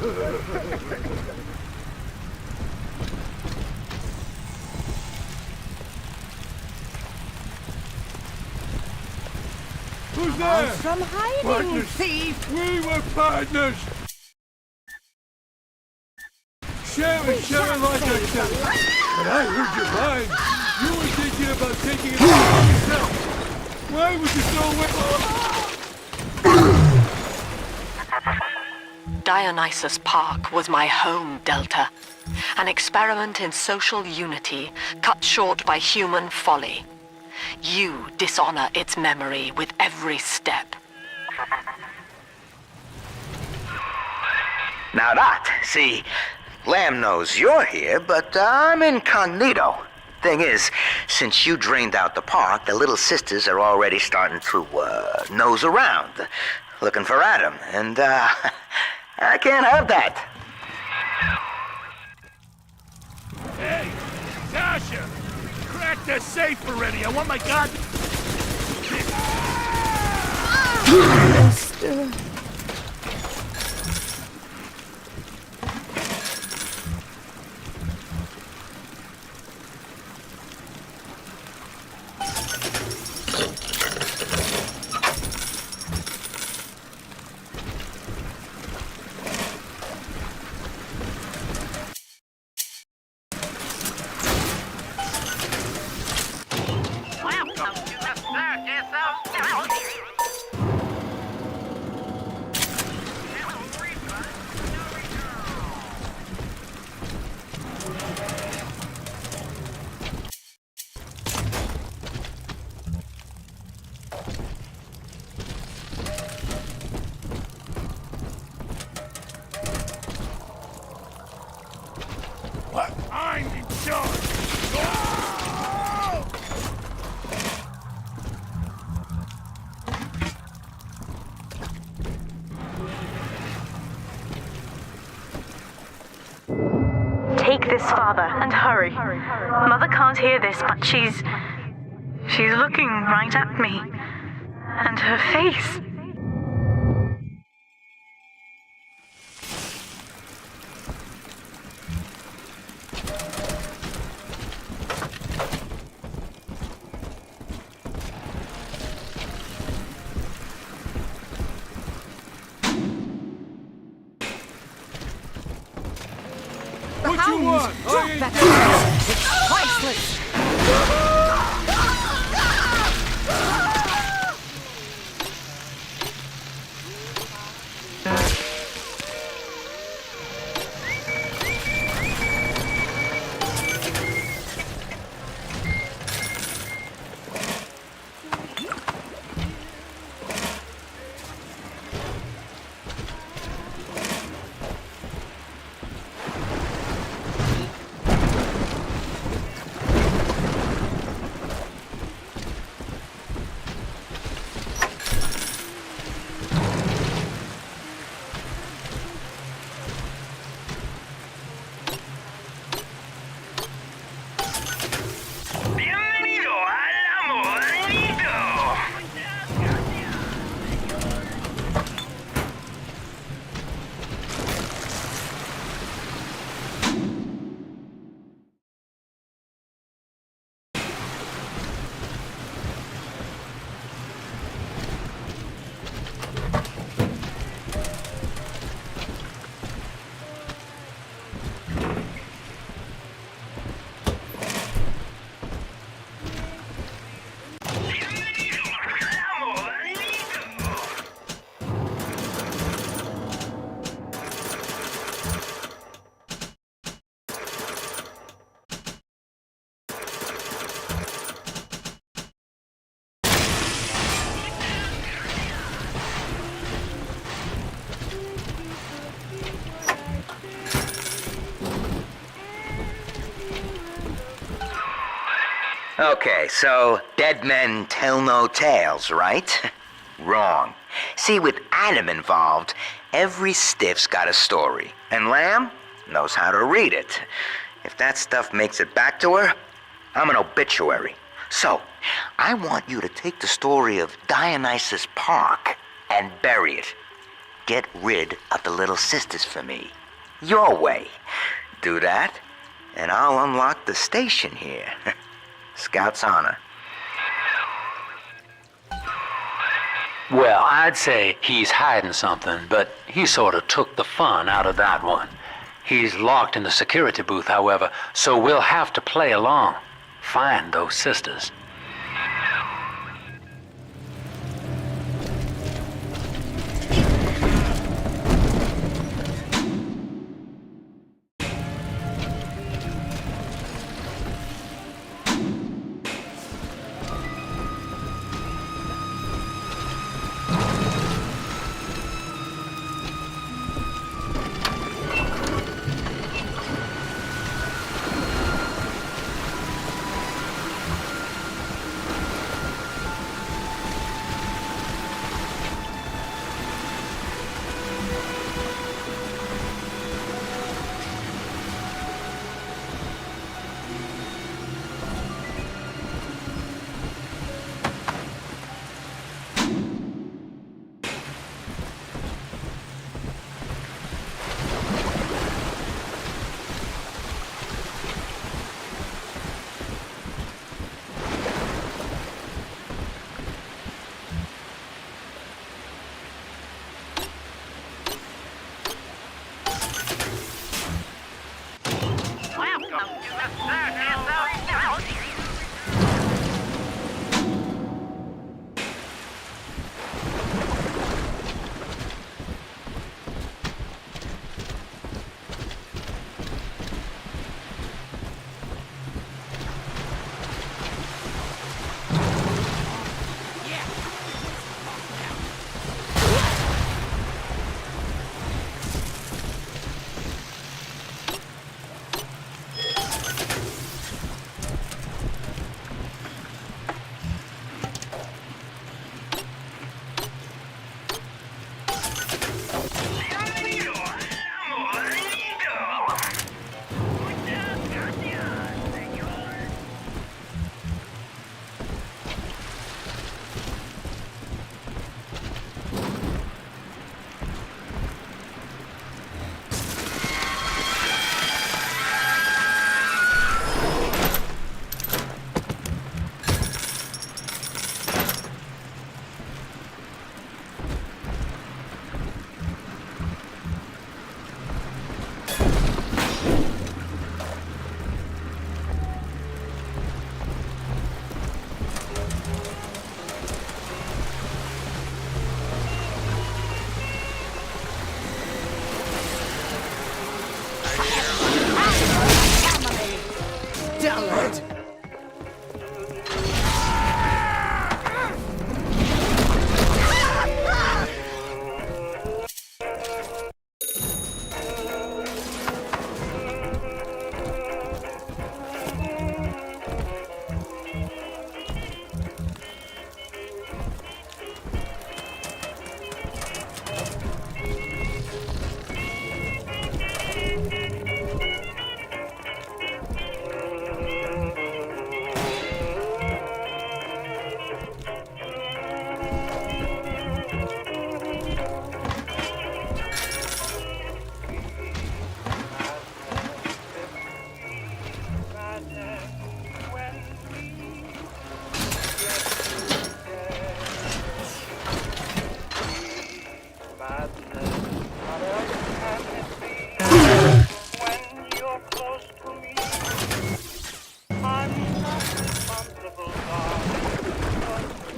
Who's there? From hiding, Partners. thief! We were partners! Sharon like I said. But I heard your mind. You were thinking about taking it on yourself. Why would you throw away? Dionysus Park was my home, Delta. An experiment in social unity, cut short by human folly. You dishonor its memory with every step. Now that, see, Lamb knows you're here, but I'm incognito. Thing is, since you drained out the park, the little sisters are already starting to, nose around, looking for Adam, and, I can't have that. Hey, Tasha! Crack the safe already! I want my god... Mister. What? I'm in charge! Go! Take this, Father, and hurry. Mother can't hear this, but she's looking right at me. And her face. What you want? Drop that it's priceless! Okay, so dead men tell no tales, right? Wrong. See, with Adam involved, every stiff's got a story, and Lamb knows how to read it. If that stuff makes it back to her, I'm an obituary. So, I want you to take the story of Dionysus Park and bury it. Get rid of the little sisters for me. your way. Do that, and I'll unlock the station here. Scout's honor. Well, I'd say he's hiding something, but he sort of took the fun out of that one. He's locked in the security booth, however, so we'll have to play along. Find those sisters.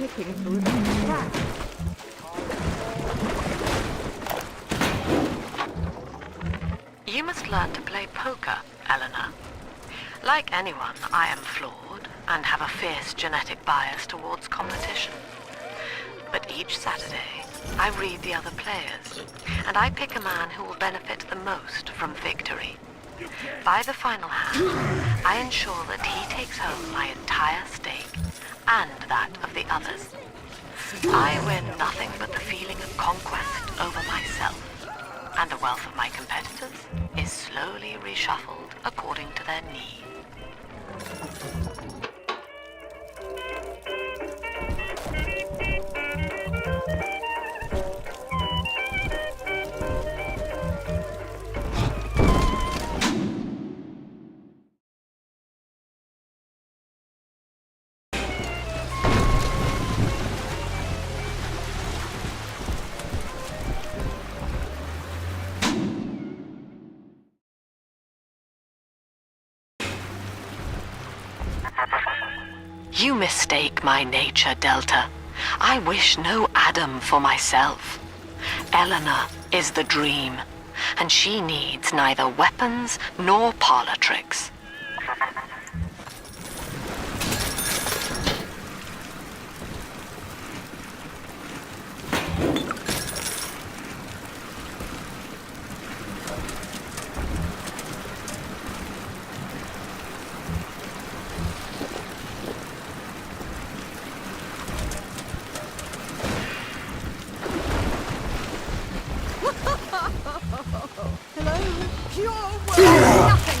Looking through the cracks. You must learn to play poker, Eleanor. Like anyone, I am flawed and have a fierce genetic bias towards competition. But each Saturday, I read the other players, and I pick a man who will benefit the most from victory. By the final hand, I ensure that he takes home my entire stake, and that of the others. I win nothing but the feeling of conquest over myself, and the wealth of my competitors is slowly reshuffled according to their need. You mistake my nature, Delta. I wish no Adam for myself. Eleanor is the dream, and she needs neither weapons nor parlor tricks. Hello? Pure world nothing!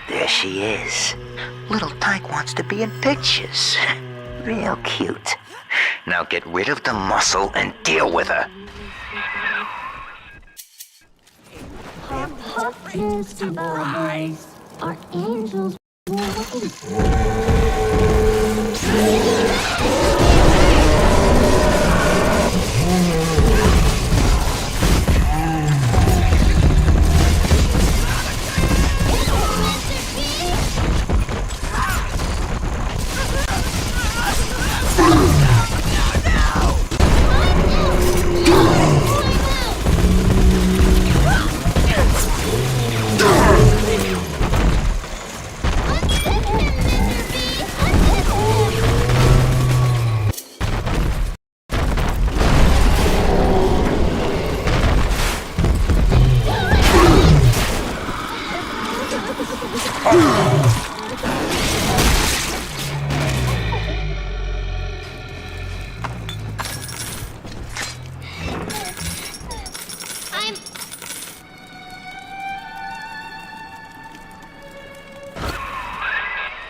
There she is. Little Tyke wants to be in pictures. Real cute. Now get rid of the muscle and deal with her. Surprise! Our angels were looking.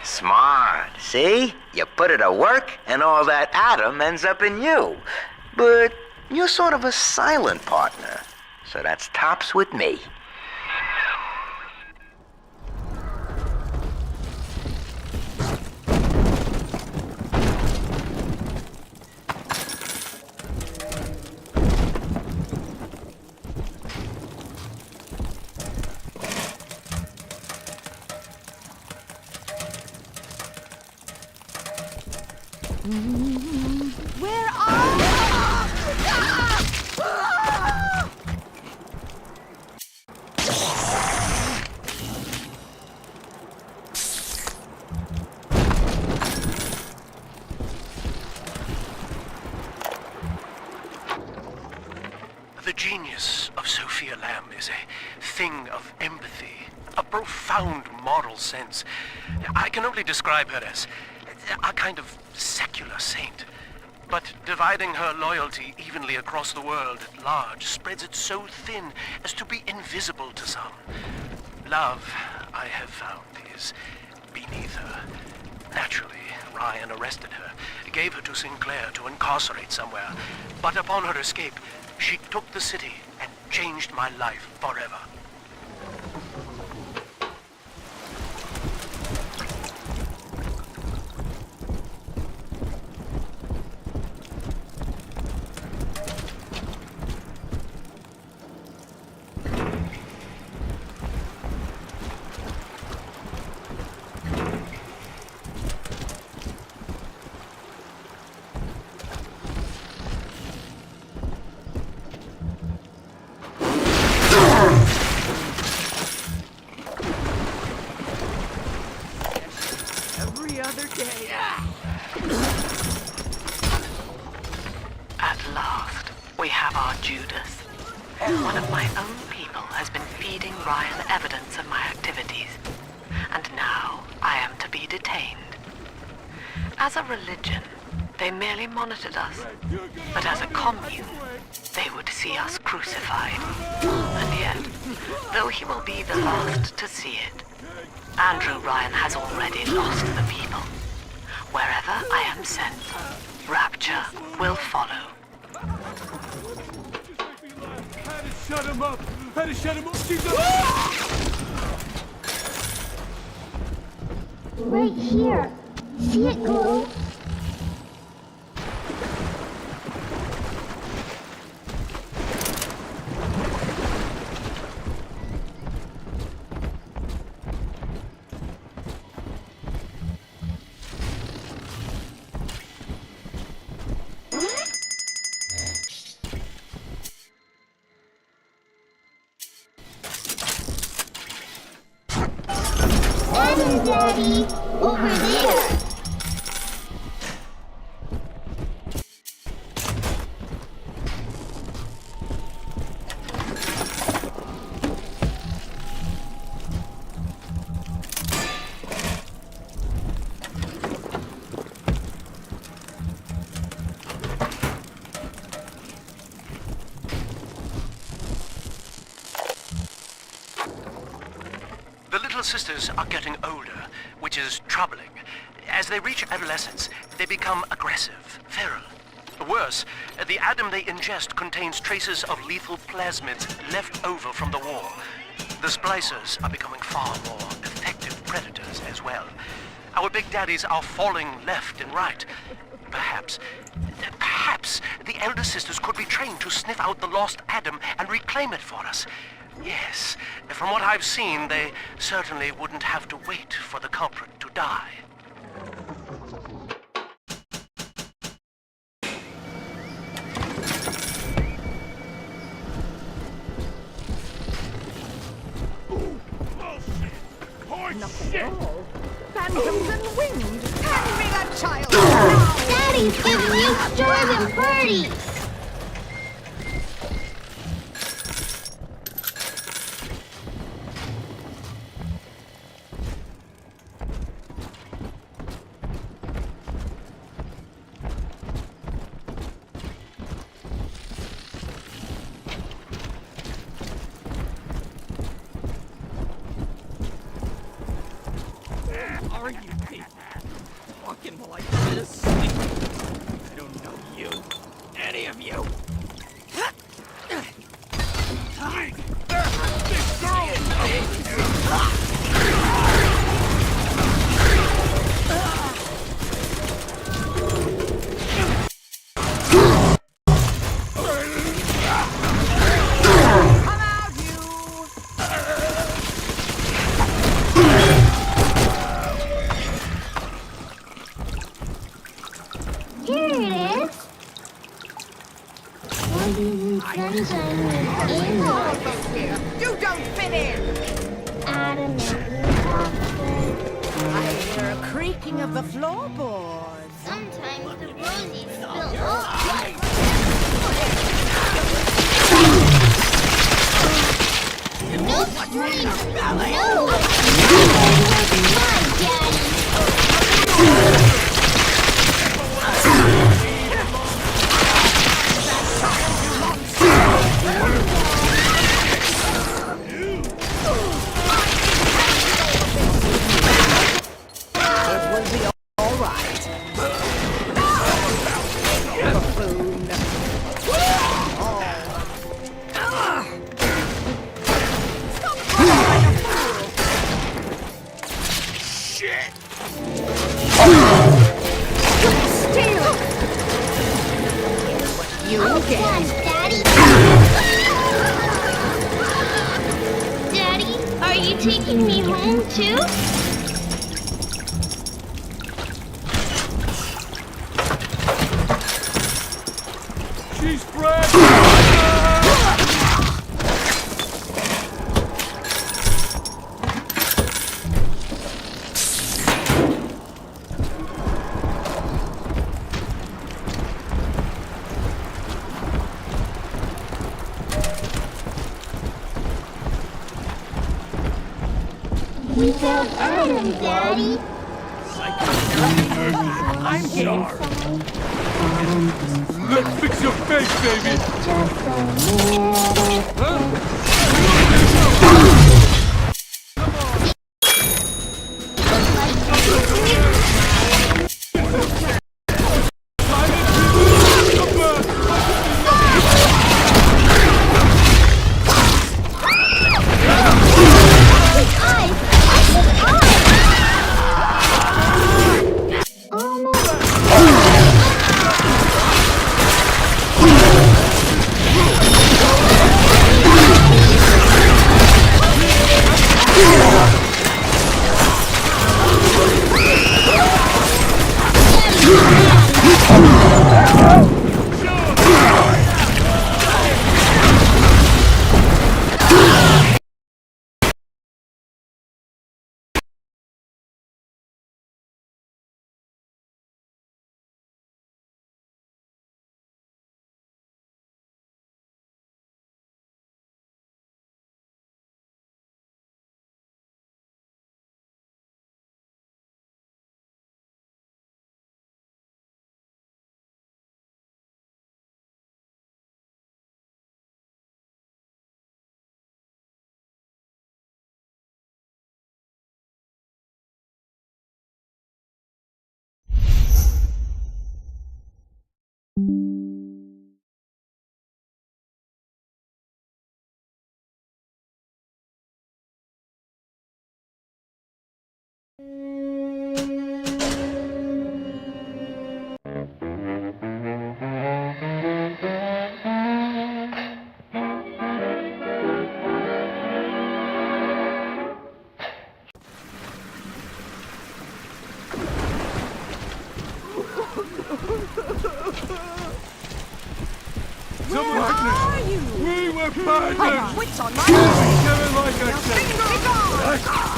Smart. See? You put it to work, and all that Adam ends up in you. But you're sort of a silent partner, so that's tops with me. Where are you? The genius of Sophia Lamb is a thing of empathy, a profound moral sense. I can only describe her as a kind of secular saint. But dividing her loyalty evenly across the world at large spreads it so thin as to be invisible to some. Love, I have found, is beneath her. Naturally, Ryan arrested her, gave her to Sinclair to incarcerate somewhere. But upon her escape, she took the city and changed my life forever. At last, we have our Judas. One of my own people has been feeding Ryan evidence of my activities, and now I am to be detained. As a religion, they merely monitored us, but as a commune, they would see us crucified. And yet, though he will be the last to see it, Andrew Ryan has already lost the people. Wherever I am sent, rapture will follow. Had to shut him up! Had to shut him up! She's up! Right here. See it glow? Daddy, over there. The little sisters are getting older, which is troubling. As they reach adolescence, they become aggressive, feral. Worse, the Adam they ingest contains traces of lethal plasmids left over from the war. The splicers are becoming far more effective predators as well. Our big daddies are falling left and right. Perhaps the elder sisters could be trained to sniff out the lost Adam and reclaim it for us. Yes, from what I've seen, they certainly wouldn't have to wait for the culprit to die. Phantoms and wind. Hand me that child. Daddy's giving you stores and parties. Are you people talking like this? I don't know you. Any of you. Here it is. You don't fit in. I hear a creaking of the floorboards. Sometimes the rosies spill over. No screaming! No! My daddy! It will be all right. Buffoon. Stop crying like a fool. Shit! Steal. Here's what you get. Daddy! Daddy, are you taking me home too? She's fragile! We killed Adam, Daddy. I'm game. Let's fix your face, baby! Just a minute. Huh? Where are you? We were I partners! got wits on my Never side. like I Now said! be gone.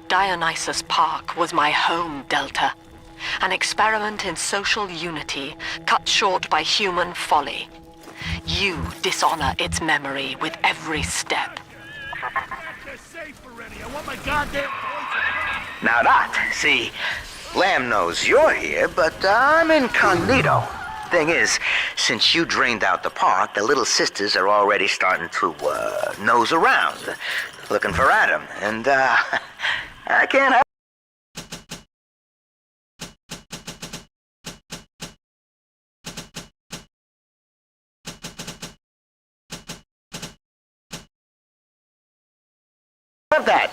Dionysus Park was my home, Delta. An experiment in social unity, cut short by human folly. You dishonor its memory with every step. They're safe already! I want my goddamn poison! Now that, see, Lamb knows you're here, but I'm incognito. Thing is, since you drained out the park, the little sisters are already starting to, nose around, looking for Adam, and, I can't help. That.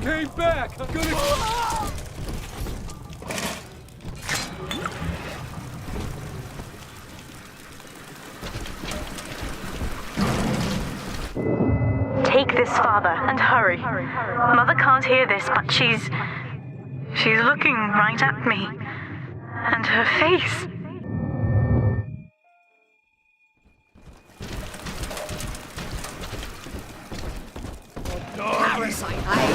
Came back! I'm gonna... Take this, Father, and hurry. Mother can't hear this, but she's looking right at me. And her face. Parasite, I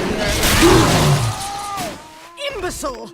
hear. Imbecile!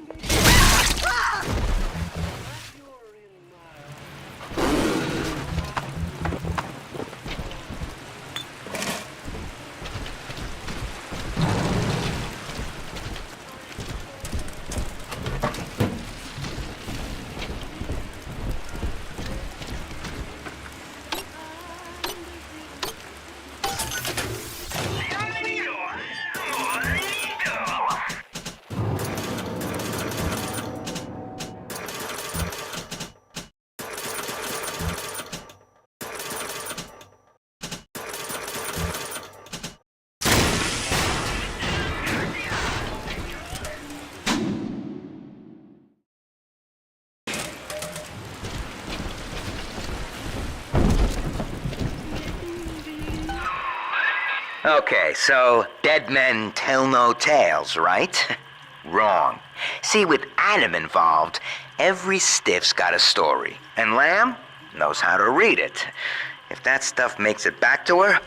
Okay, so dead men tell no tales, right? Wrong. See, with Adam involved, every stiff's got a story, and Lamb knows how to read it. If that stuff makes it back to her,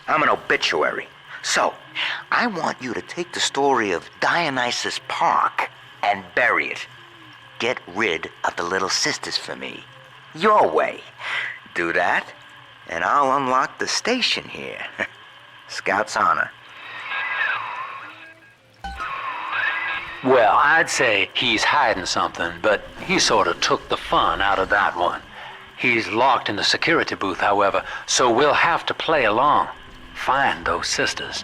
I'm an obituary. So, I want you to take the story of Dionysus Park and bury it. Get rid of the little sisters for me. Your way. Do that, and I'll unlock the station here. Scout's honor. Well, I'd say he's hiding something, but he sort of took the fun out of that one. He's locked in the security booth, however, so we'll have to play along. Find those sisters.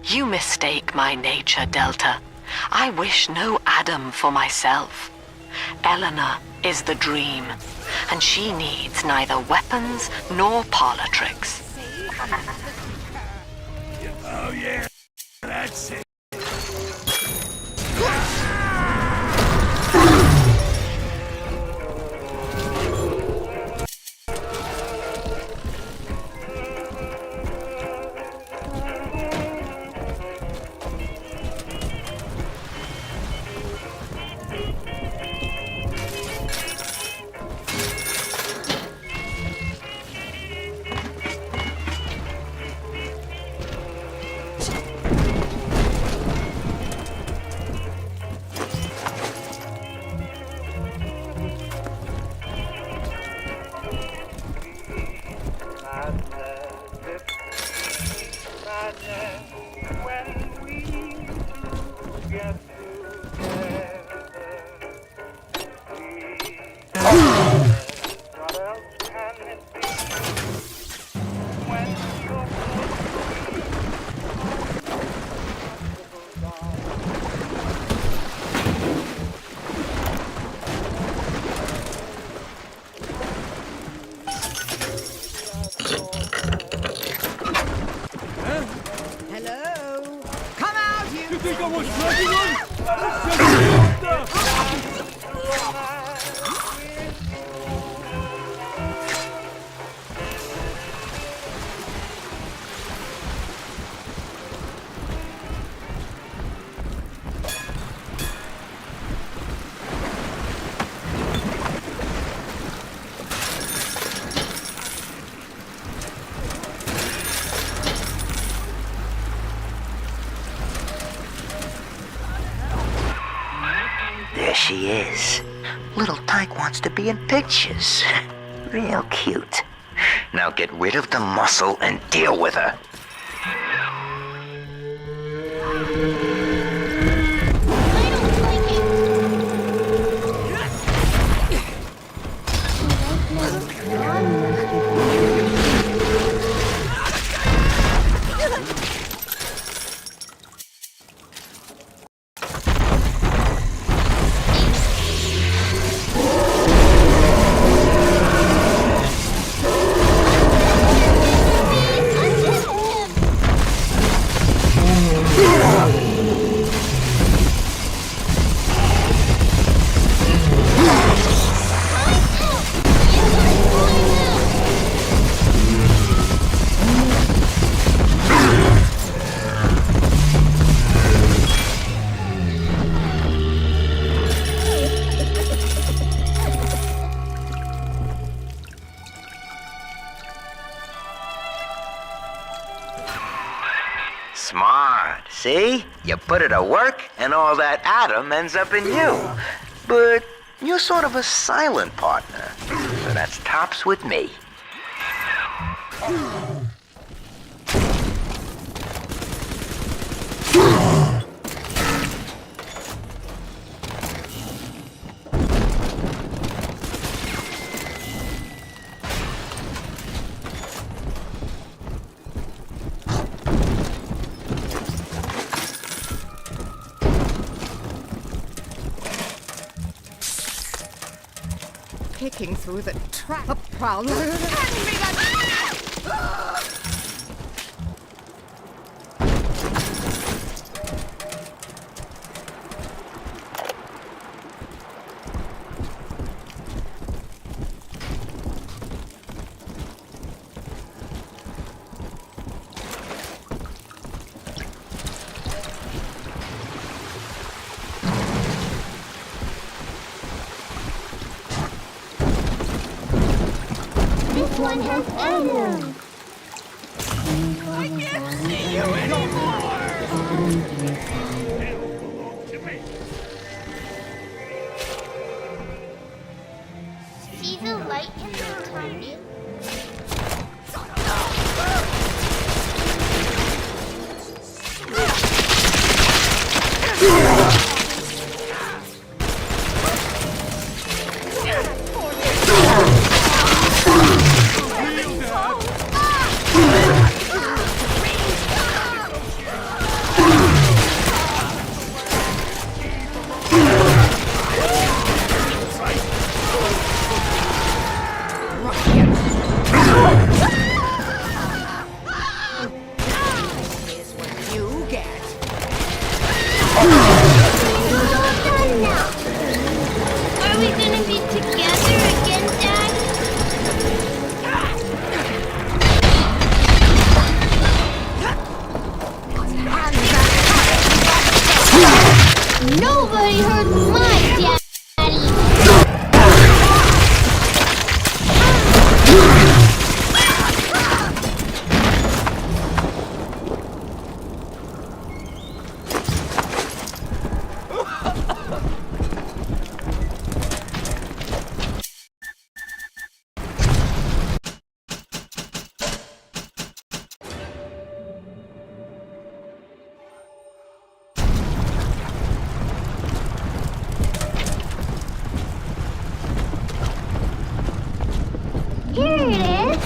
You mistake my nature, Delta. I wish no Adam for myself. Eleanor is the dream, and she needs neither weapons nor parlor tricks. Oh yeah, that's it. Hello? Come out, you! You think I was dragging on? Let's just get stuff. There she is. Little Tyke wants to be in pictures. Real cute. Now get rid of the muscle and deal with her. Smart. See? You put it to work, and all that Adam ends up in you. But you're sort of a silent partner, so that's tops with me. Kicking through the trap. Prowler. This one has Adam. I can't see you anymore! See the light in the tunnel? Here's what you get. Are we gonna be together again, Dad? Nobody hurts my daddy. Here it is.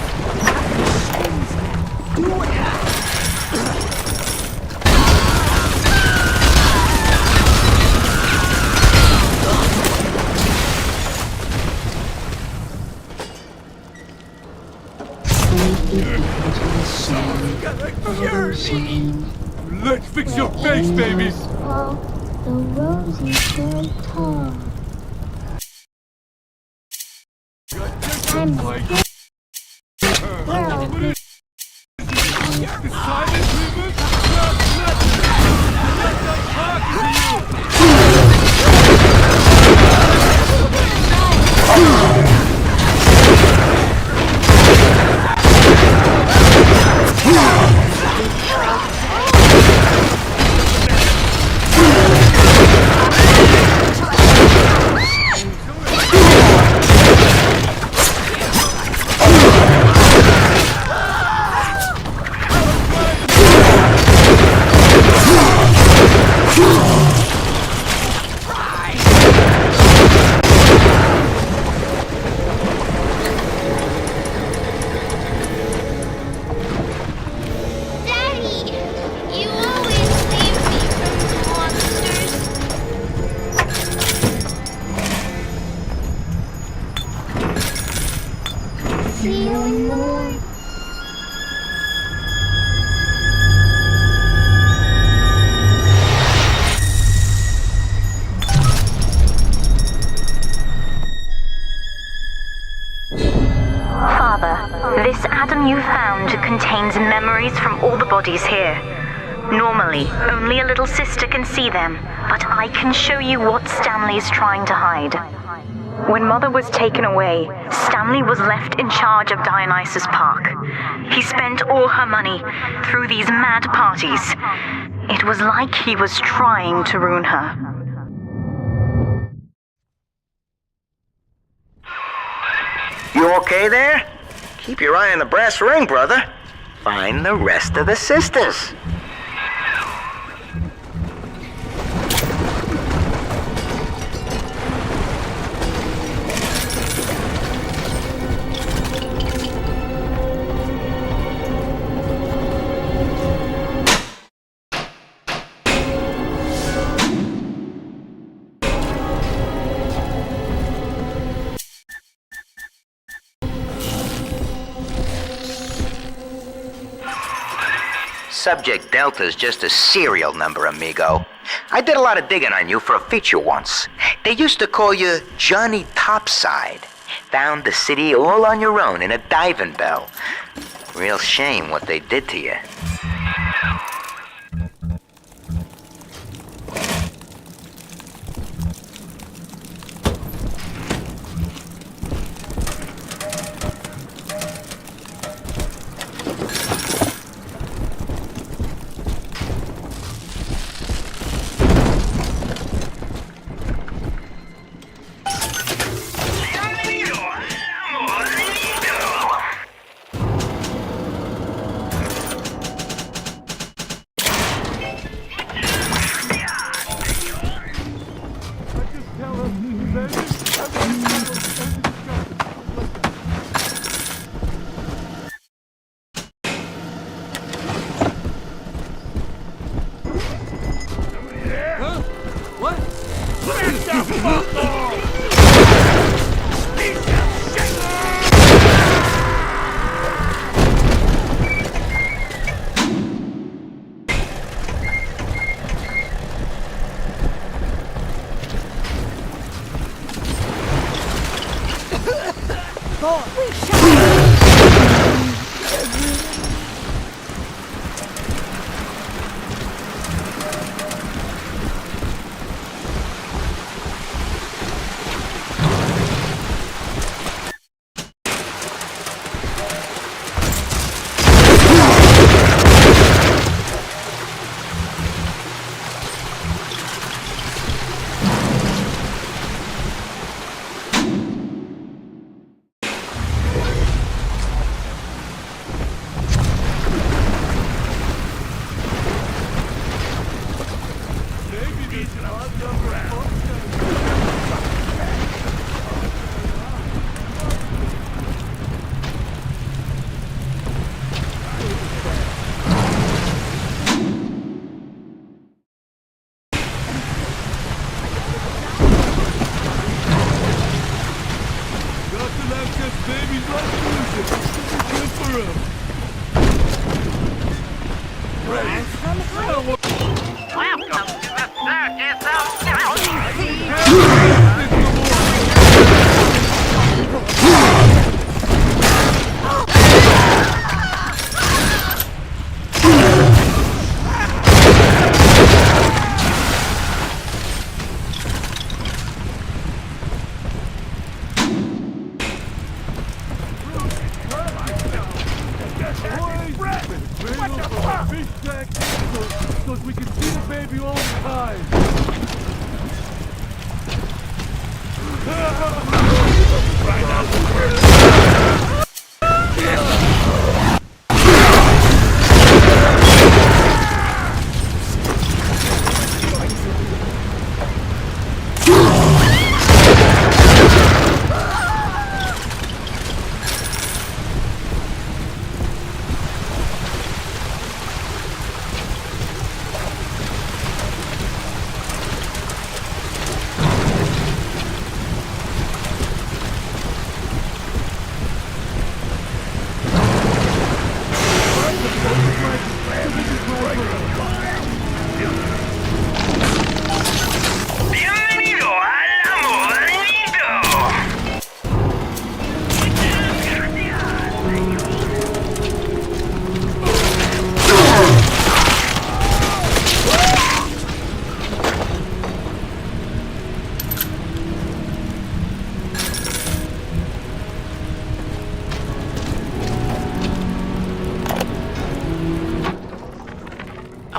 Let's fix your face, baby! The roses grow tall. I'm Like, well, the silent river? Let's not talk to Daddy, you always save me from the monsters. See you in the morning. Father, this Adam you found contains memories from all the bodies here. Normally, only a little sister can see them, but I can show you what Stanley's trying to hide. When Mother was taken away, Stanley was left in charge of Dionysus Park. He spent all her money through these mad parties. It was like he was trying to ruin her. You okay there? Keep your eye on the brass ring, brother. Find the rest of the sisters. Subject Delta's just a serial number, amigo. I did a lot of digging on you for a feature once. They used to call you Johnny Topside. Found the city all on your own in a diving bell. Real shame what they did to you.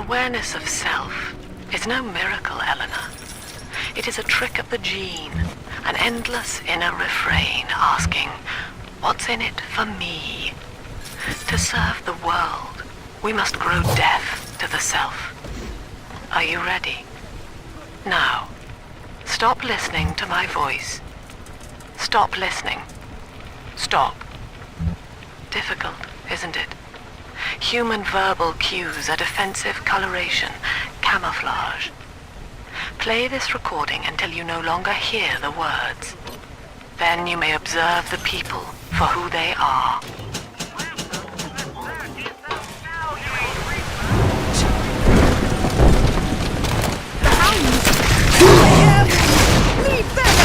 Awareness of self is no miracle, Eleanor. It is a trick of the gene, an endless inner refrain asking, what's in it for me? To serve the world, we must grow deaf to the self. Are you ready? Now, stop listening to my voice. Stop listening. Stop. Difficult, isn't it? Human verbal cues are defensive coloration, camouflage. Play this recording until you no longer hear the words. Then you may observe the people for who they are. Leave them!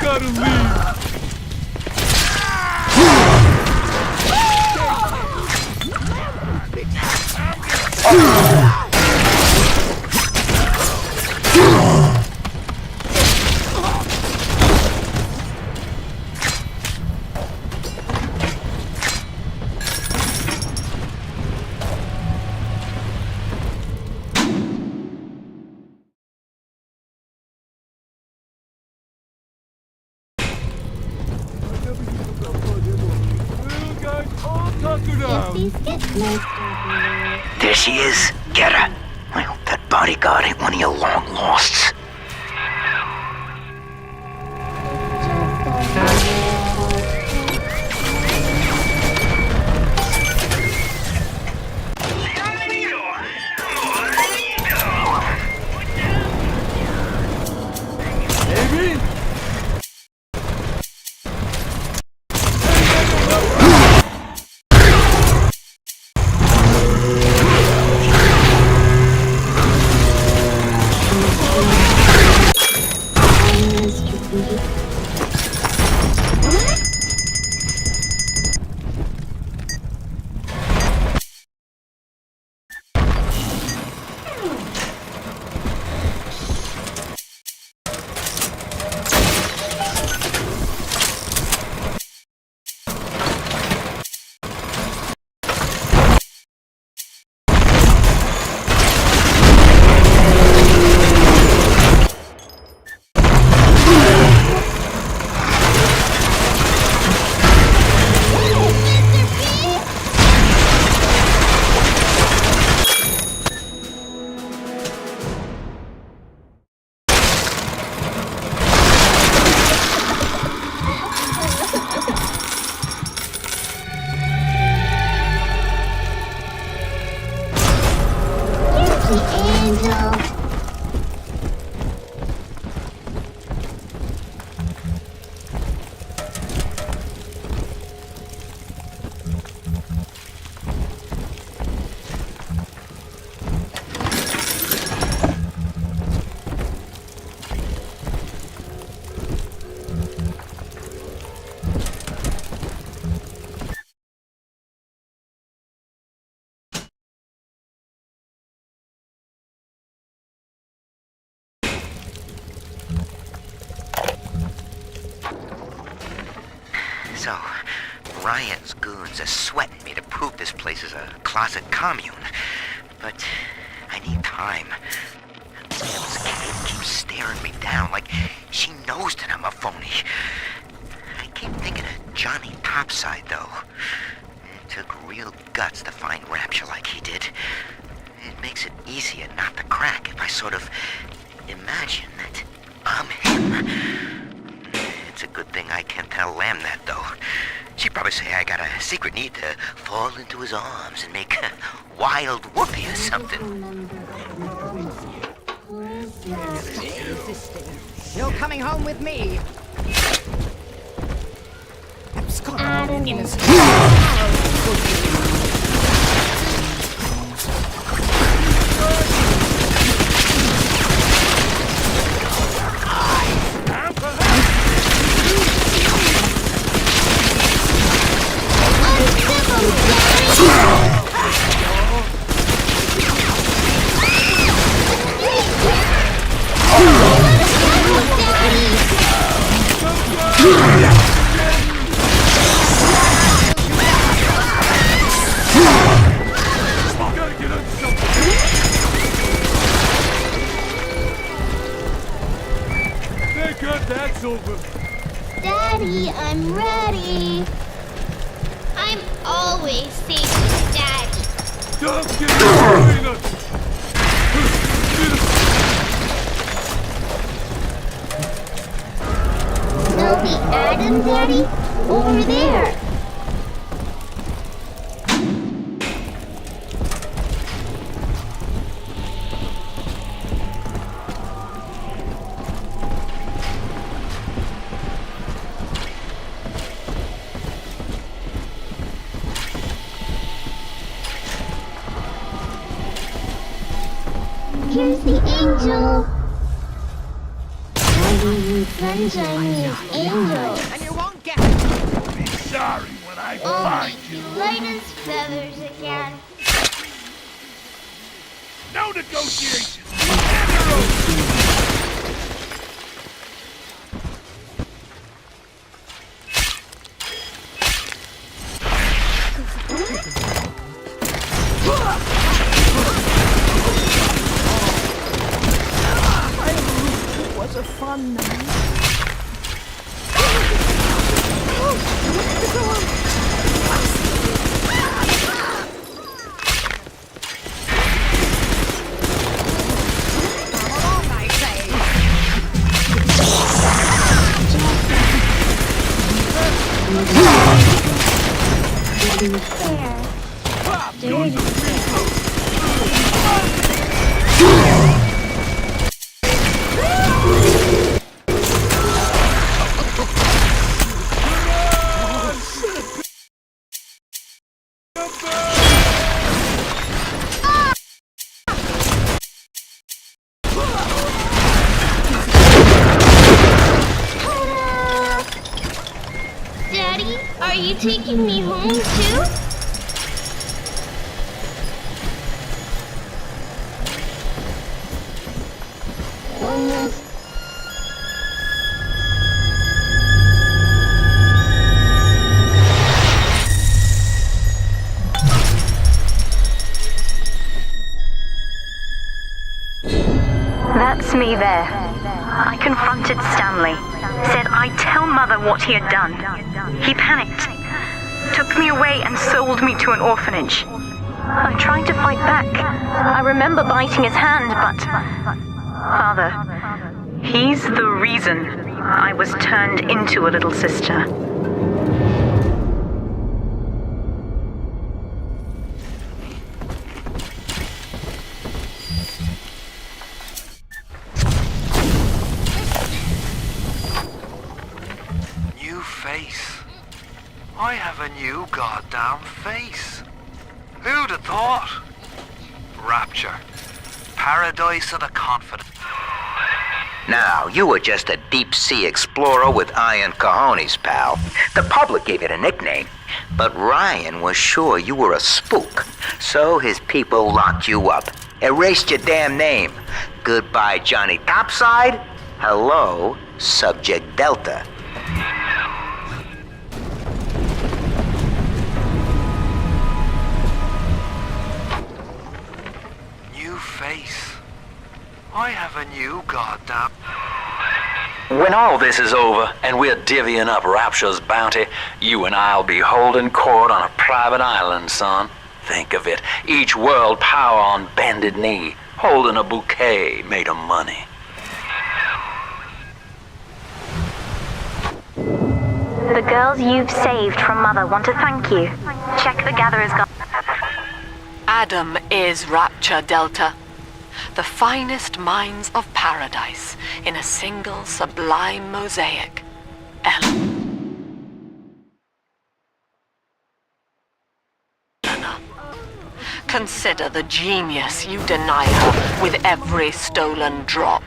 gotta leave. If these get close to you. There she is. Get her. Well, That bodyguard ain't one of your long losts. Maybe? So, Ryan's goons are sweating me to prove this place is a closet commune. But I need time. This kid keeps staring me down like she knows that I'm a phony. I keep thinking of Johnny Topside, though. It took real guts to find Rapture like he did. It makes it easier not to crack if I sort of imagine that I'm him. It's a good thing I can't tell Lamb that, though. She'd probably say I got a secret need to fall into his arms and make a wild whoopee or something. You're coming home with me. Abscond in a That's over. Daddy, I'm ready. I'm always safe with Daddy. Don't get between us. There'll be Adam, Daddy, over there. Here's the angel. Sunshine is angels. And you won't get Be sorry when I Oh, find you. light as feathers again. No negotiations. Hand her over. was a fun night. taking me home too? That's me there. I confronted Stanley. Said I'd tell Mother what he had done. He panicked. Took me away and sold me to an orphanage. I tried to fight back. I remember biting his hand, but... Father, he's the reason I was turned into a little sister. New face. I have a new goddamn face. Who'd have thought? Rapture. Paradise of the confident. Now, you were just a deep-sea explorer with iron cojones, pal. The public gave it a nickname, but Ryan was sure you were a spook, so his people locked you up, erased your damn name. Goodbye, Johnny Topside. Hello, Subject Delta. New face. I have a new goddamn... When all this is over and we're divvying up Rapture's bounty, you and I'll be holding court on a private island, son. Think of it. Each world power on bended knee, holding a bouquet made of money. The girls you've saved from Mother want to thank you. Check the Gatherer's Guide. Adam is Rapture, Delta. The finest minds of paradise in a single sublime mosaic. Eleanor. Consider the genius you deny her with every stolen drop.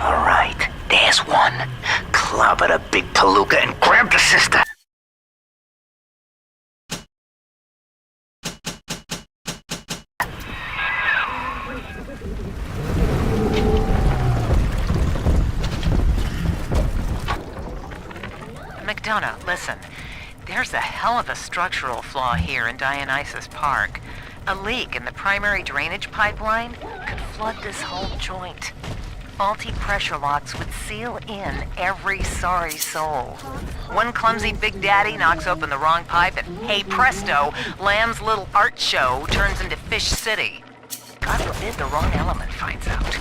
Alright, there's one. Clobber the big palooka and grab the sister. McDonough, listen. There's a hell of a structural flaw here in Dionysus Park. A leak in the primary drainage pipeline could flood this whole joint. faulty pressure locks would seal in every sorry soul. One clumsy Big Daddy knocks open the wrong pipe and, hey presto, Lamb's little art show turns into Fish City. God forbid the wrong element finds out.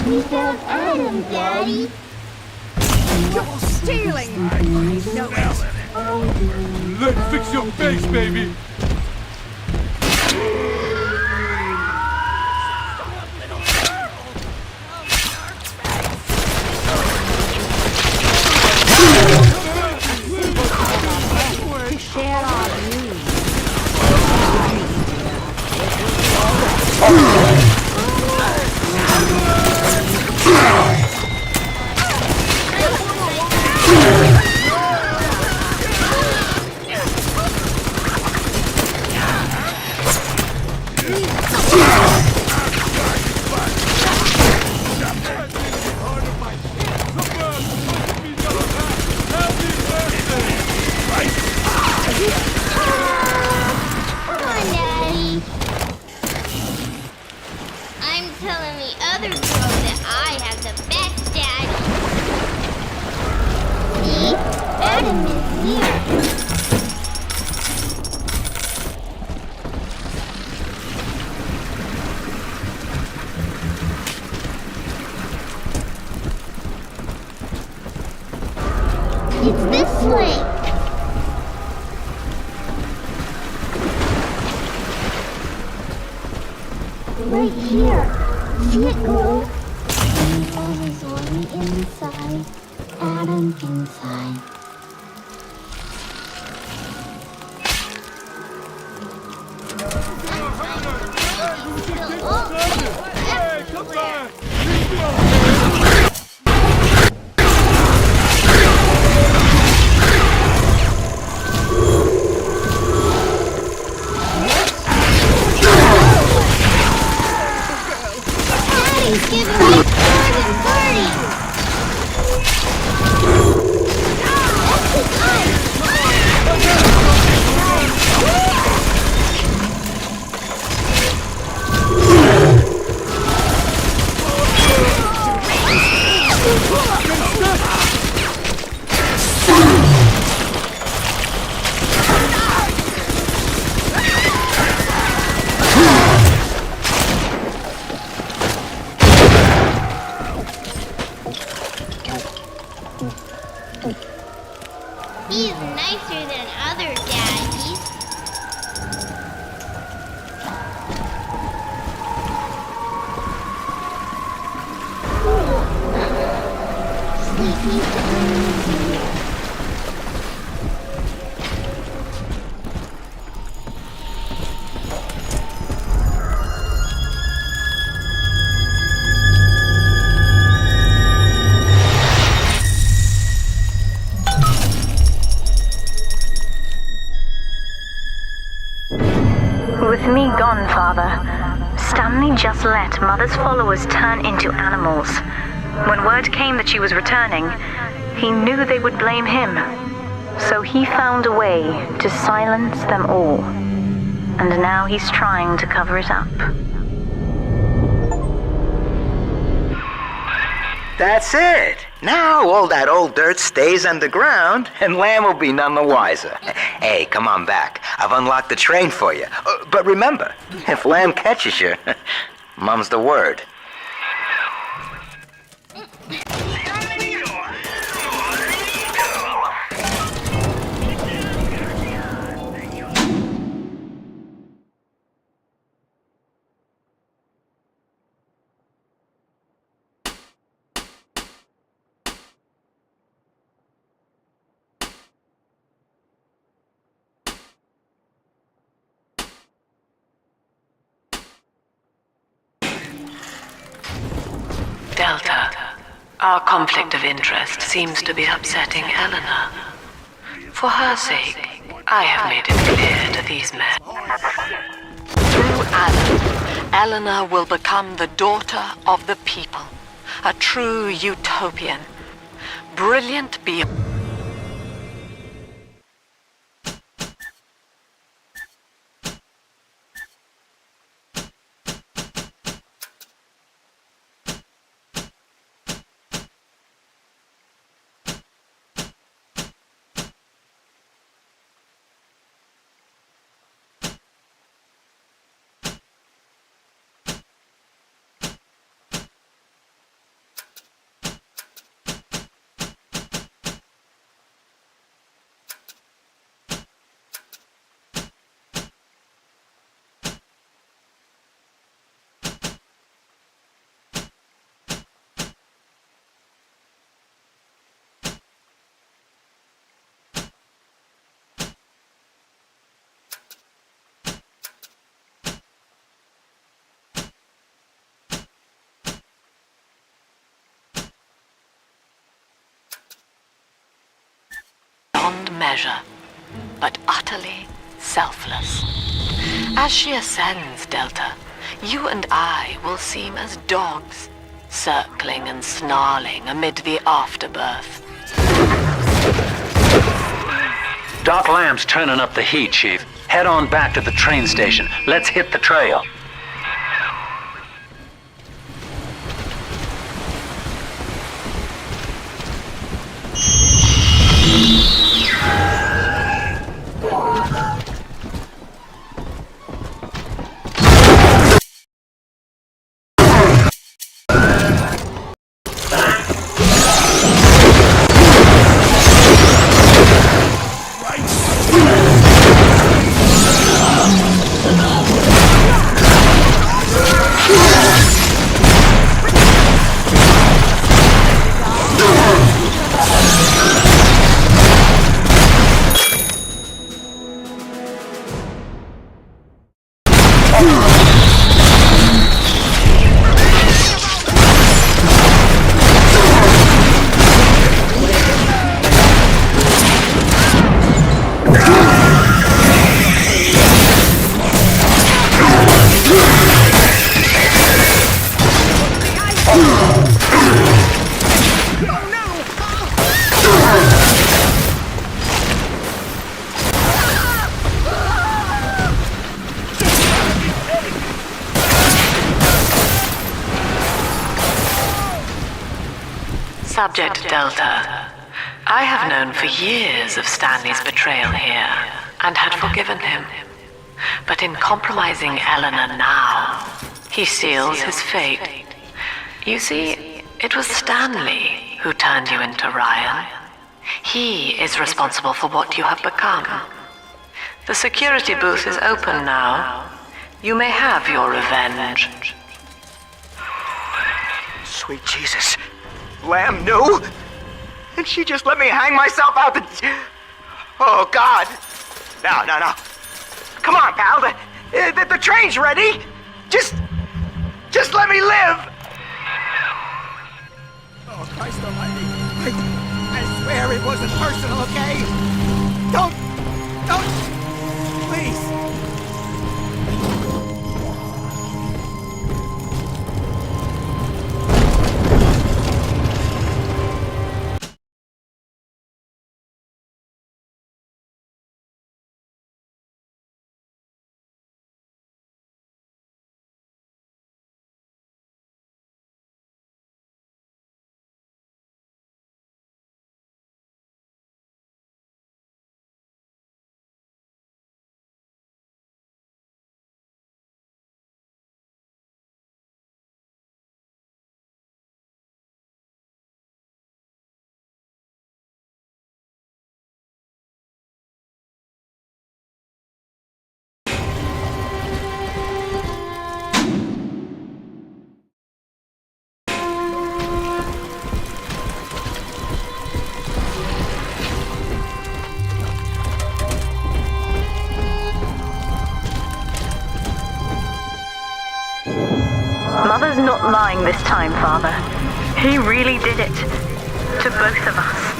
We found Adam, Daddy. You're stealing! I know it. Let's fix your face, baby. To share our news. Come on, Daddy. I'm telling the other girls that I have the best daddy. See? Adam is here. It's this way. Right here. See it glow? Evil is on the inside. Adam inside. Hey, come back. Daddy's giving me garden party. He's nicer than other daddies. Sleepy time. With me gone, Father, Stanley just let Mother's followers turn into animals. When word came that she was returning, He knew they would blame him, so he found a way to silence them all. And now he's trying to cover it up. That's it. Now all that old dirt stays underground, and Lamb will be none the wiser. Hey, come on back. I've unlocked the train for you. But remember, if Lamb catches you, mum's the word. Delta, our conflict of interest seems to be upsetting Eleanor. For her sake, I have made it clear to these men. Through Alan, Eleanor will become the daughter of the people, a true utopian, brilliant beyond. Beyond measure, but utterly selfless. As she ascends, Delta, you and I will seem as dogs, circling and snarling amid the afterbirth. Doc Lamb's turning up the heat, Chief. Head on back to the train station. Let's hit the trail. Subject Delta, I have known for years of Stanley's betrayal here, and had forgiven him. But in compromising Eleanor now, he seals his fate. You see, it was Stanley who turned you into Ryan. He is responsible for what you have become. The security booth is open now. You may have your revenge. Sweet Jesus. Lamb knew? And she just let me hang myself out the... Oh, God. No. Come on, pal. The train's ready. Just let me live. Oh, Christ almighty. I swear it wasn't personal, okay? Don't, please. Mother's not lying this time, Father. He really did it. To both of us.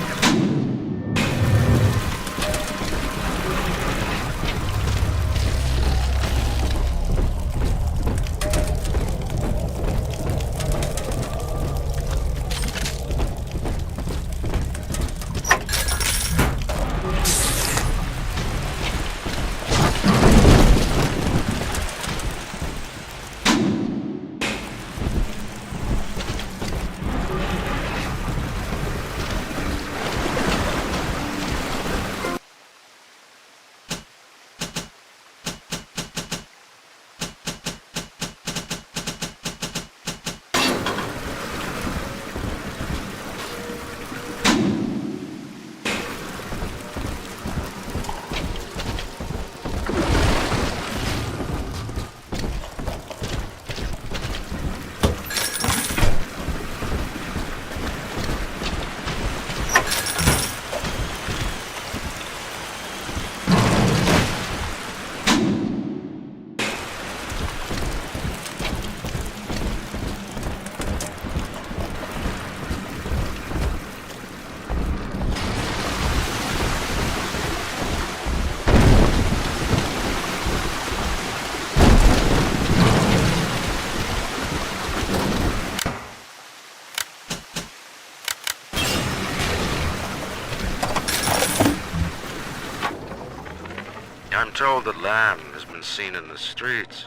I'm told that Lamb has been seen in the streets.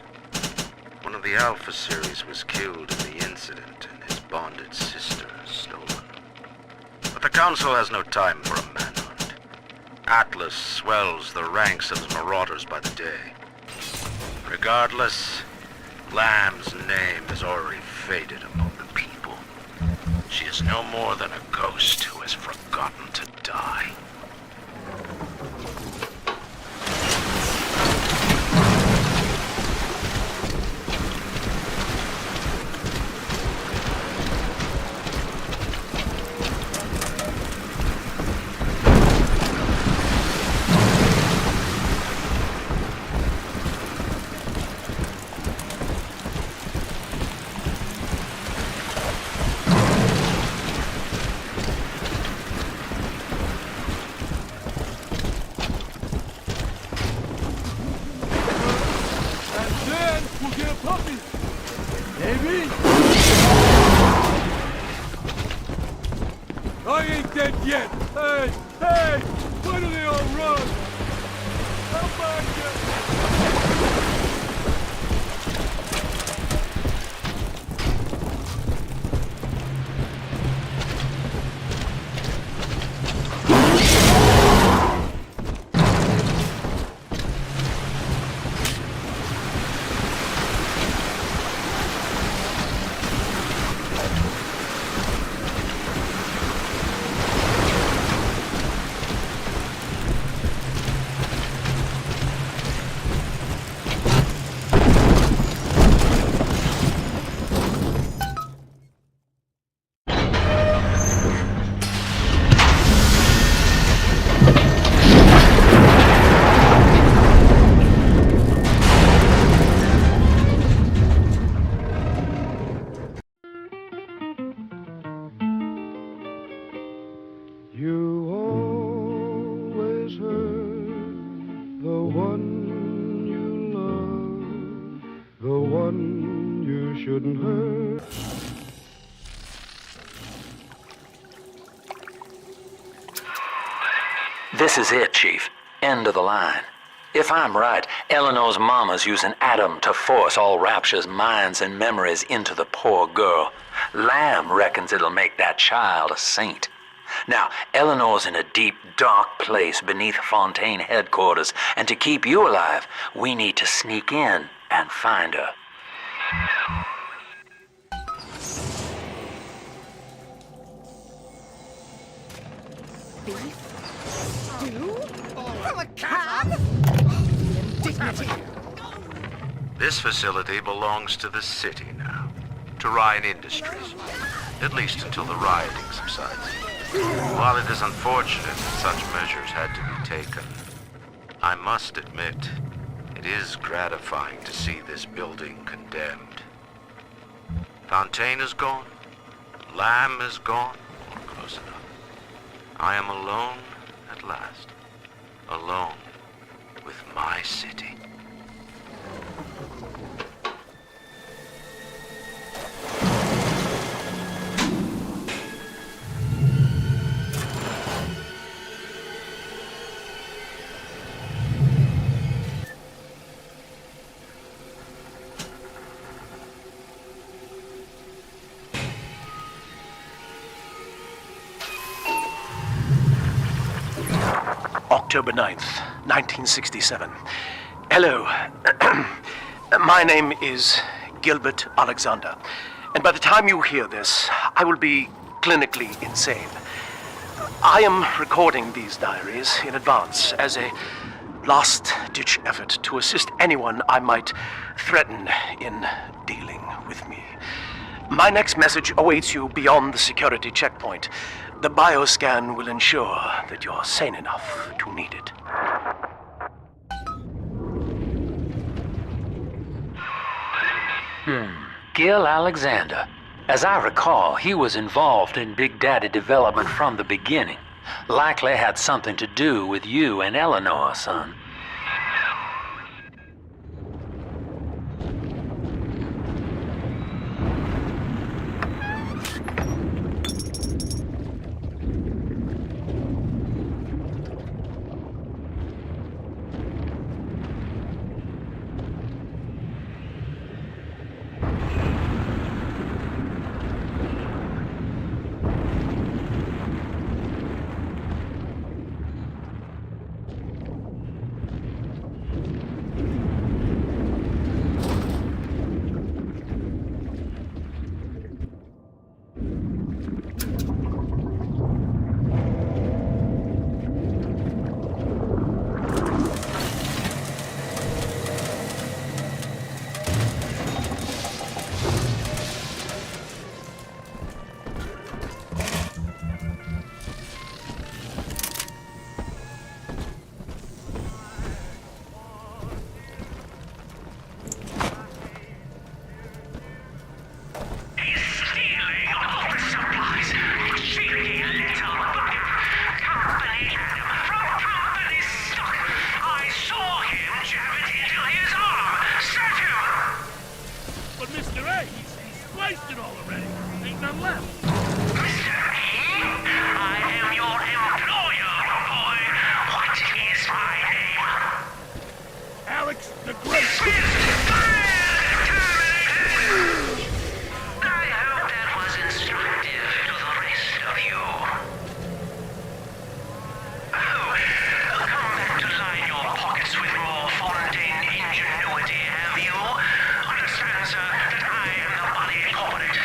One of the Alpha series was killed in the incident, and his bonded sister stolen. But the Council has no time for a manhunt. Atlas swells the ranks of the marauders by the day. Regardless, Lamb's name has already faded among the people. She is no more than a ghost who has forgotten to die. I ain't dead yet! Hey! Hey! Why do they all run? How about you? You always hurt the one you love, the one you shouldn't hurt. This is it, Chief. End of the line. If I'm right, Eleanor's mama's using Adam to force all Rapture's minds and memories into the poor girl. Lamb reckons it'll make that child a saint. Now, Eleanor's in a deep, dark place beneath Fontaine headquarters, and to keep you alive, we need to sneak in and find her. Beef? Stew? From a cab? Indignity! This facility belongs to the city now, to Ryan Industries, at least until the rioting subsides. While it is unfortunate that such measures had to be taken, I must admit, it is gratifying to see this building condemned. Fontaine is gone. Lamb is gone. Close enough. I am alone at last. Alone with my city. October 9th, 1967. Hello. My name is Gilbert Alexander, and by the time you hear this, I will be clinically insane. I am recording these diaries in advance as a last-ditch effort to assist anyone I might threaten in dealing with me. My next message awaits you beyond the security checkpoint. The bioscan will ensure that you're sane enough to need it. Gil Alexander. As I recall, he was involved in Big Daddy development from the beginning. Likely had something to do with you and Eleanor, son. But Mr. A, he's spliced it all already. Ain't none left. Mr. A? I am your employer, boy. What is my name? Alex the Great. I hope that was instructive to the rest of you. Oh, come back to line your pockets with more Fontaine ingenuity, have you? Understand, sir, that I am the body corporate.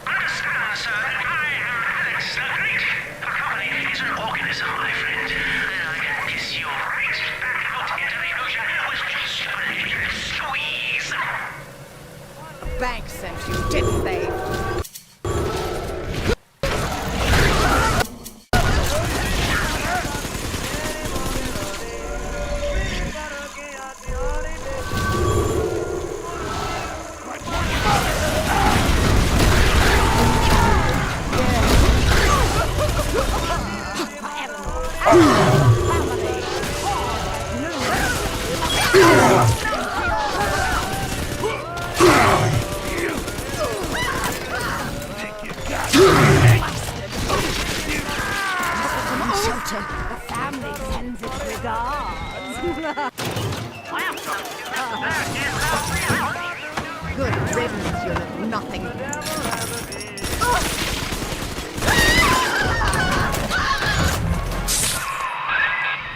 Understand, sir, that I am Alex the Great. A company is an organism, my friend. Then I can kiss you right back out into the ocean with just a little squeeze. Bank sent you, didn't they? Shelter, the family sends its regards. Good riddance, you little nothing.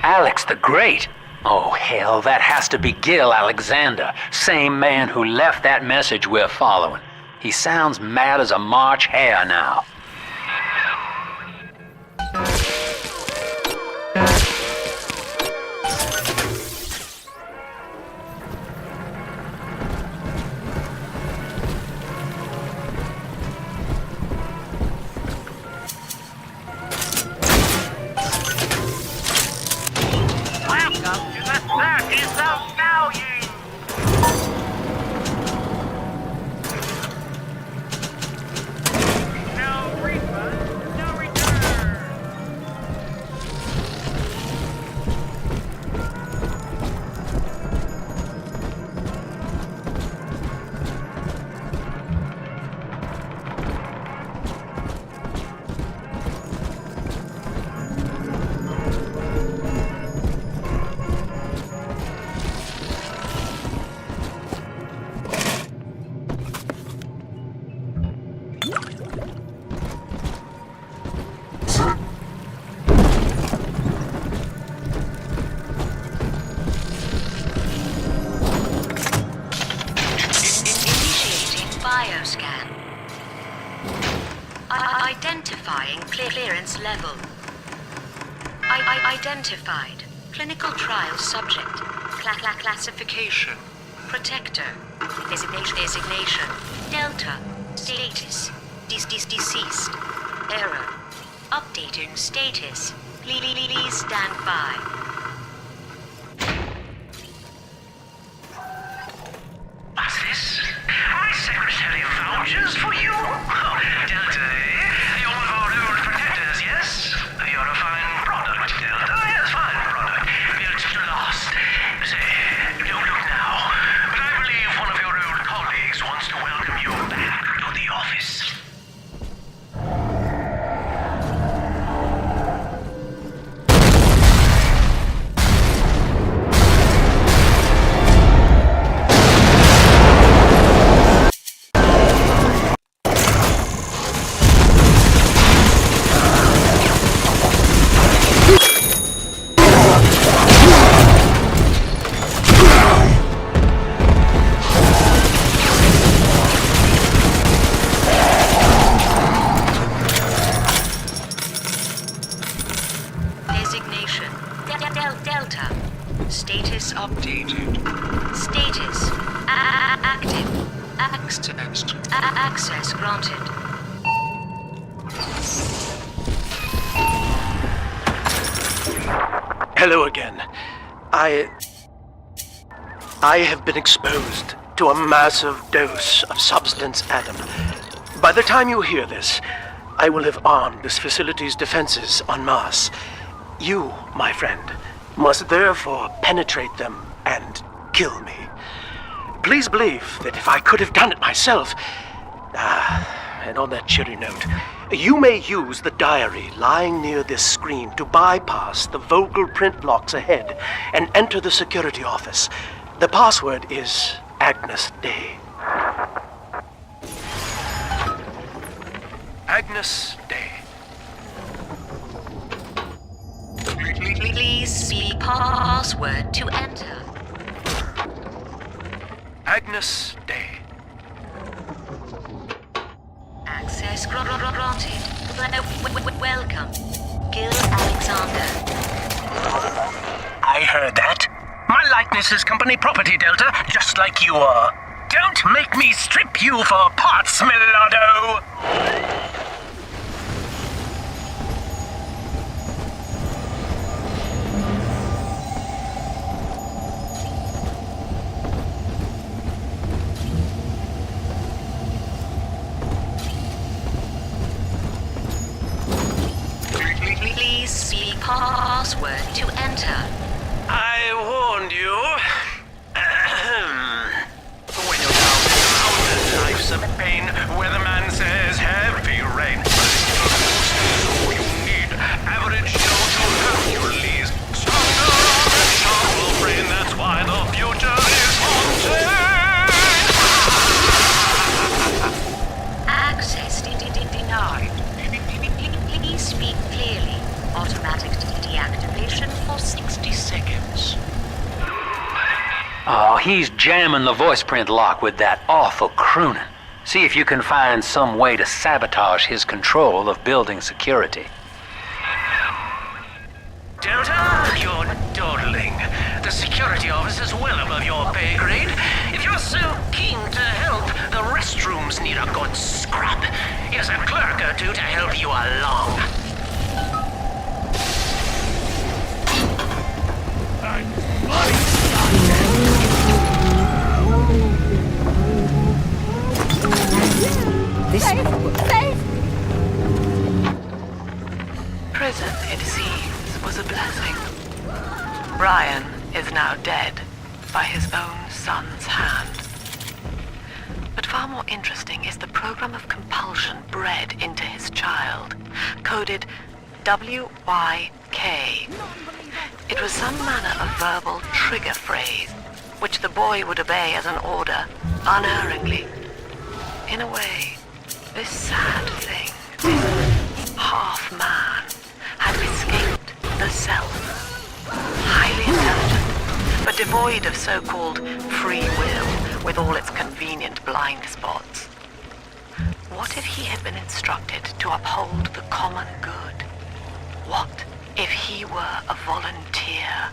Alex the Great? Oh, hell, that has to be Gil Alexander, same man who left that message we're following. He sounds mad as a March hare now. level. I identified. Clinical trial subject. Classification. Protector. Designation. Delta. Status. Deceased. Error. Updating status. Please stand by. What's this? My secretary vouchers for you? Oh, Delta, eh? You're one of our old protectors, yes? You're a fine product, Delta. Yes, fine product. Built to last. Say, don't look now, but I believe one of your old colleagues wants to welcome you back to the office. Designation. Delta. Status updated. Status. Active. Access granted. Hello again. I have been exposed to a massive dose of substance Adam. By the time you hear this, I will have armed this facility's defenses en masse. You, my friend, must therefore penetrate them and kill me. Please believe that if I could have done it myself... and on that cheery note, you may use the diary lying near this screen to bypass the vocal print locks ahead and enter the security office. The password is Agnes Day. Agnes Day. Please speak password to enter. Agnes Day. Access granted. Welcome. Gil Alexander. I heard that. My likeness is company property, Delta, just like you are. Don't make me strip you for parts, Millardo! Please speak password to enter. I warned you. When you're down in the mountains, life's a pain. Weatherman says heavy rain. All you need, average Joe to Hercules. Stronger arm and sharper brain, that's why the future is haunted. Access denied. Please speak clearly. Automatic deactivation for 60 seconds. Oh, he's jamming the voice print lock with that awful crooning. See if you can find some way to sabotage his control of building security. Delta, you're dawdling. The security office is well above your pay grade. If you're so keen to help, the restrooms need a good scrub. Here's a clerk or two to help you along. Prison, it seems, was a blessing. Brian is now dead by his own son's hand. But far more interesting is the program of compulsion bred into his child, coded WYK. It was some manner of verbal trigger phrase, which the boy would obey as an order, unerringly. In a way, this sad thing, this half-man, had escaped the self. Highly intelligent, but devoid of so-called free will, with all its convenient blind spots. What if he had been instructed to uphold the common good, What if he were a volunteer?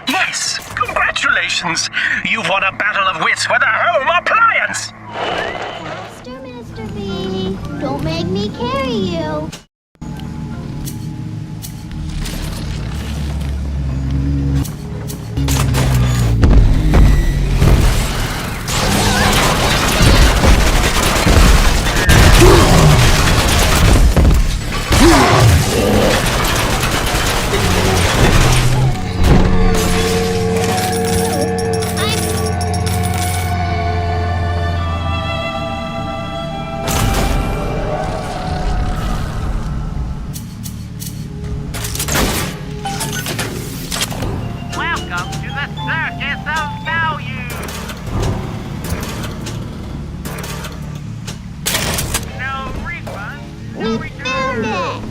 Yes! Congratulations! You've won a battle of wits with a home appliance! Faster, Mr. B. Don't make me carry you. Welcome to the Circus of Value! No refund, no We found it.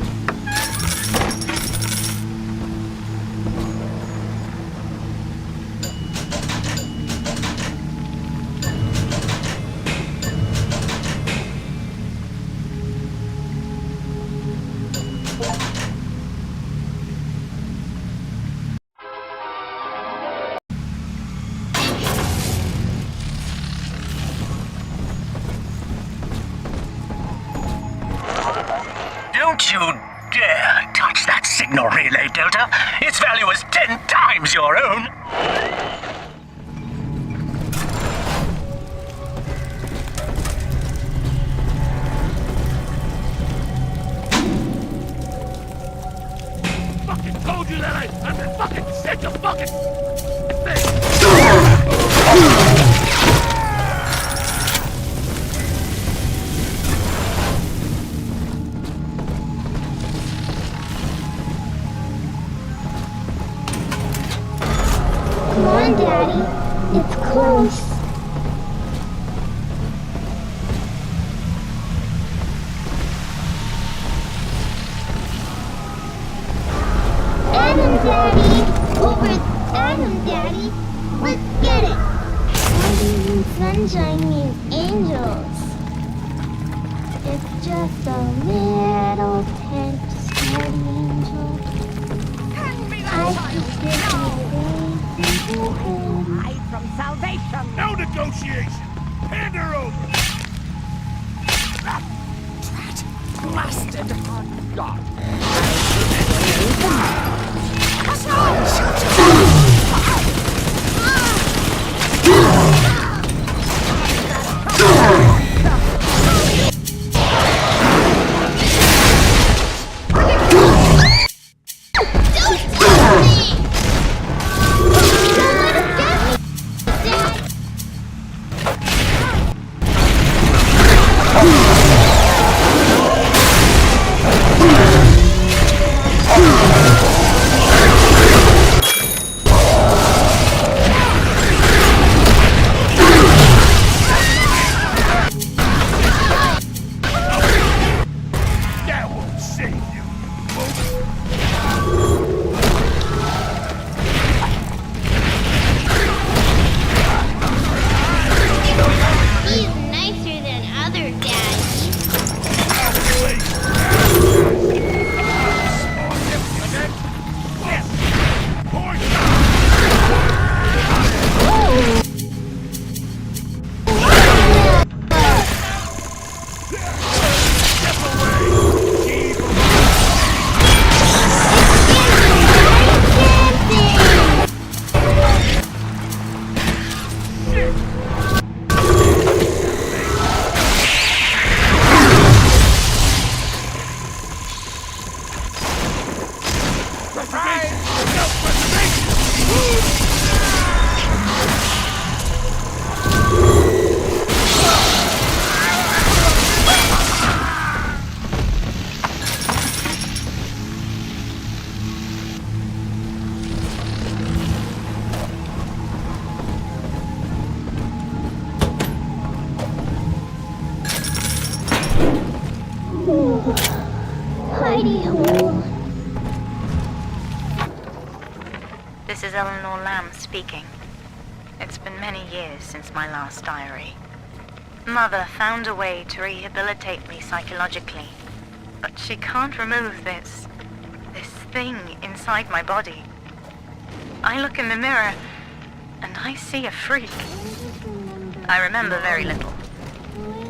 Don't you dare touch that signal relay, Delta. Its value is 10 times your own. Fucking told you that I'm fucking sick of fucking things. Come on, Daddy. It's close. Adam, Daddy. Over Adam, Daddy. Let's get it. Daddy and sunshine means angels. It's just a little tent sturdy angel. I just did Hide from salvation. No negotiation. Hand her over. Blasted. God. That won't save you, folks. He's nicer than other daddies. Eleanor Lamb speaking. It's been many years since my last diary. Mother found a way to rehabilitate me psychologically, but she can't remove this thing inside my body. I look in the mirror, and I see a freak. I remember very little.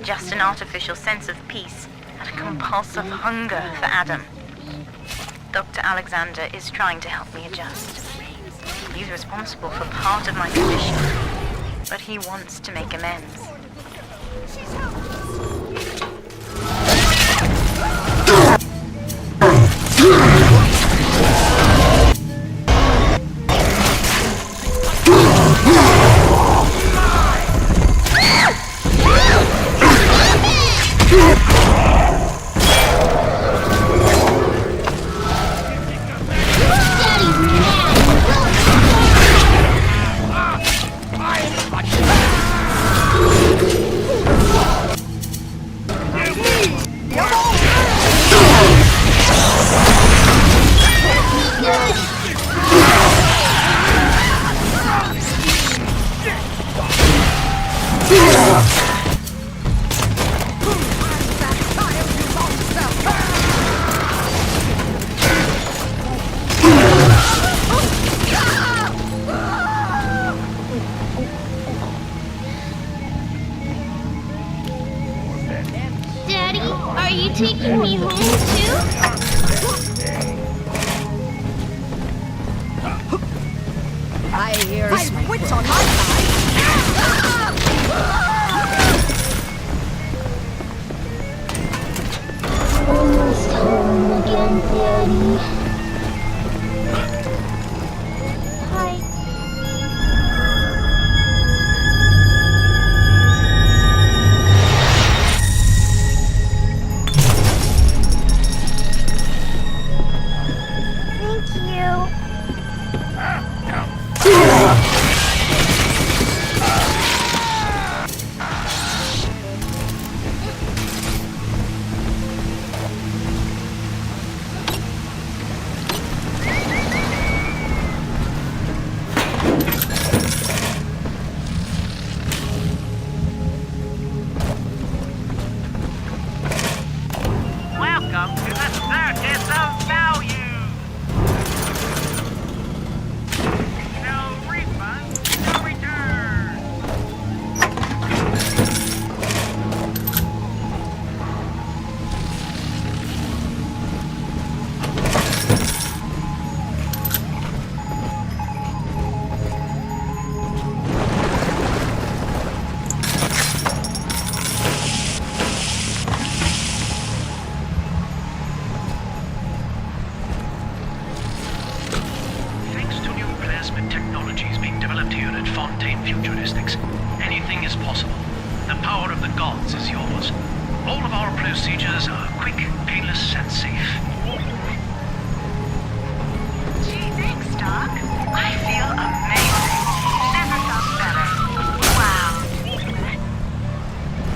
Just an artificial sense of peace and a compulsive hunger for Adam. Dr. Alexander is trying to help me adjust. He's responsible for part of my condition, but he wants to make amends. Daddy, are you taking me home too? I hear my wits on my side. Almost home again, Daddy. Hi. Thank you. Welcome to the Circus of Value! No refund, no return! Thanks to new plasmid technologies being developed here at Fontaine Futuristics, anything is possible. The power of the gods is yours. All of our procedures are quick, painless, and safe. Gee, thanks, Doc. I feel amazing. Never felt better. Wow.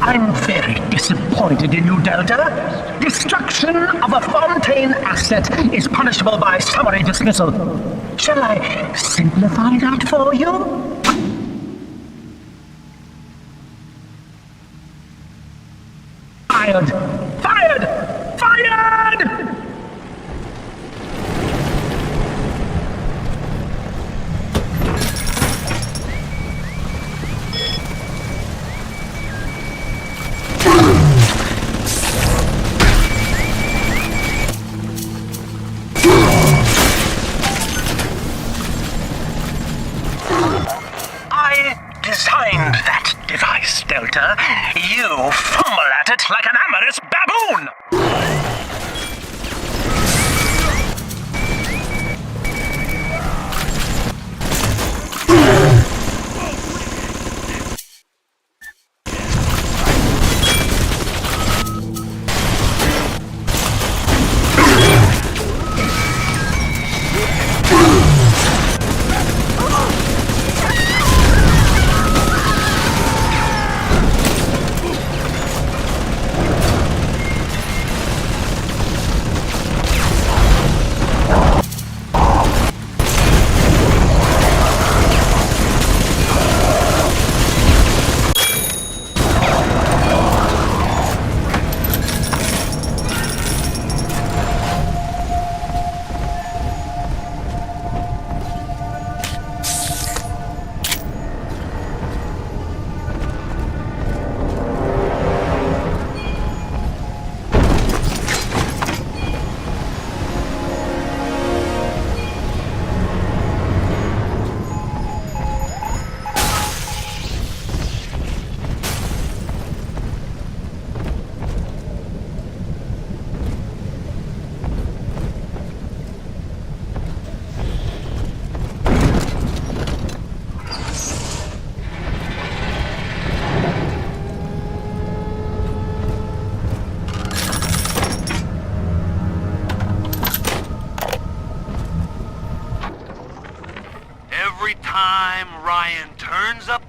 I'm very disappointed in you, Delta. Destruction of a Fontaine asset is punishable by summary dismissal. Shall I simplify that for you? Fired! Fired! Fired! Designed that device, Delta. You fumble at it like an amorous baboon!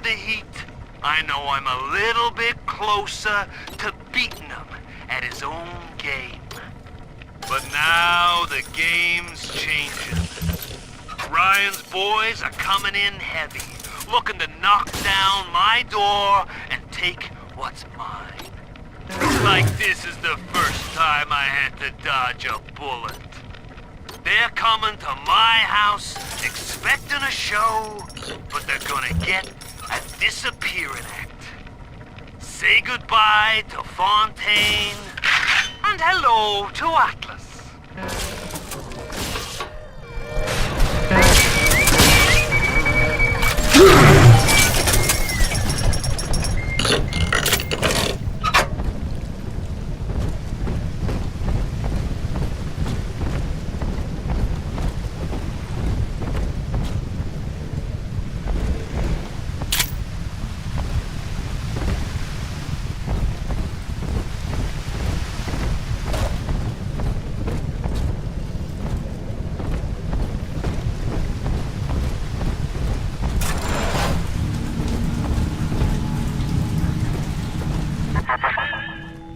the heat, I know I'm a little bit closer to beating him at his own game. But now the game's changing. Ryan's boys are coming in heavy, looking to knock down my door and take what's mine. Looks like this is the first time I had to dodge a bullet. They're coming to my house, expecting a show, but they're gonna get a disappearing act. Say goodbye to Fontaine, and hello to Atlas.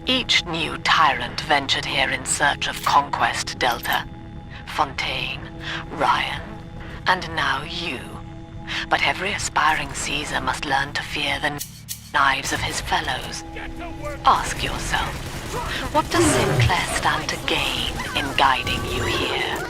Each new tyrant ventured here in search of conquest, Delta. Fontaine, Ryan, and now you. But every aspiring Caesar must learn to fear the knives of his fellows. Ask yourself, what does Sinclair stand to gain in guiding you here?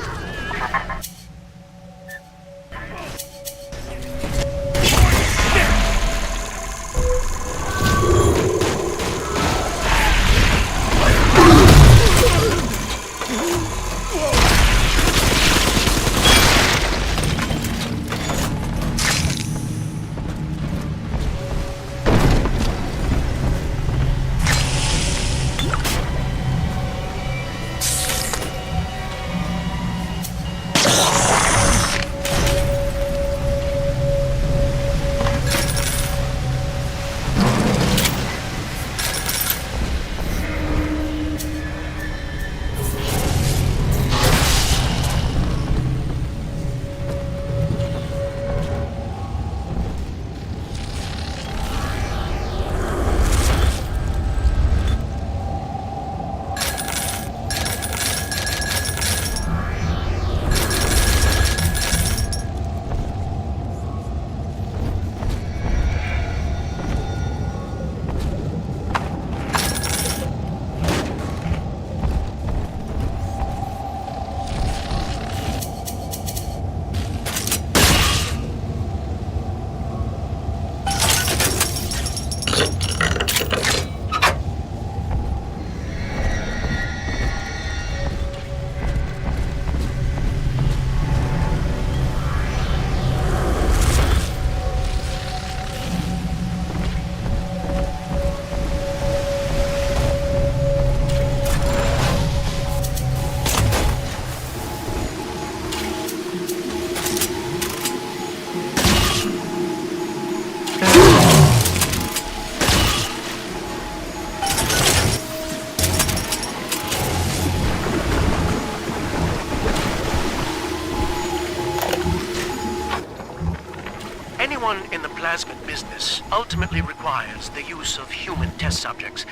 Anyone in the plasmid business ultimately requires the use of human test subjects.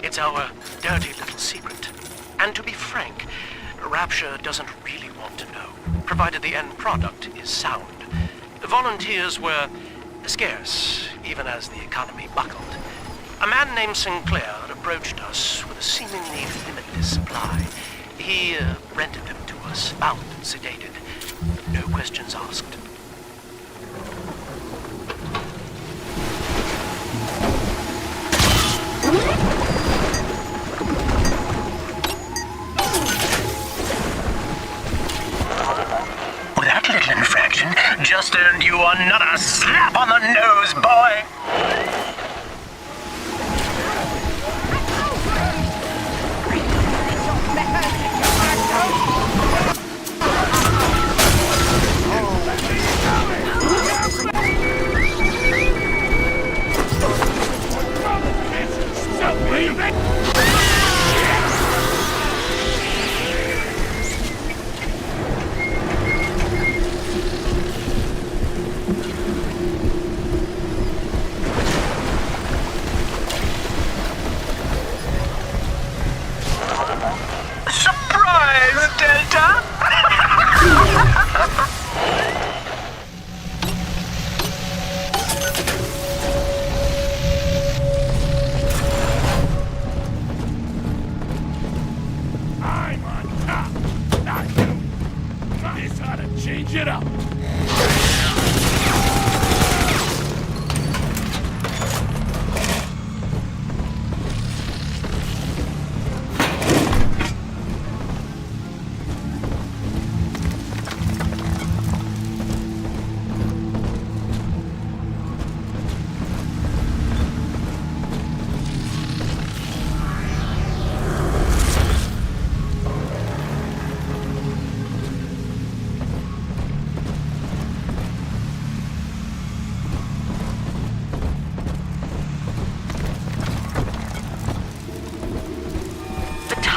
It's our dirty little secret. And to be frank, Rapture doesn't really want to know, provided the end product is sound. Volunteers were scarce, even as the economy buckled. A man named Sinclair approached us with a seemingly limitless supply. He rented them to us, bound and sedated. No questions asked. That little infraction just earned you another slap on the nose, boy!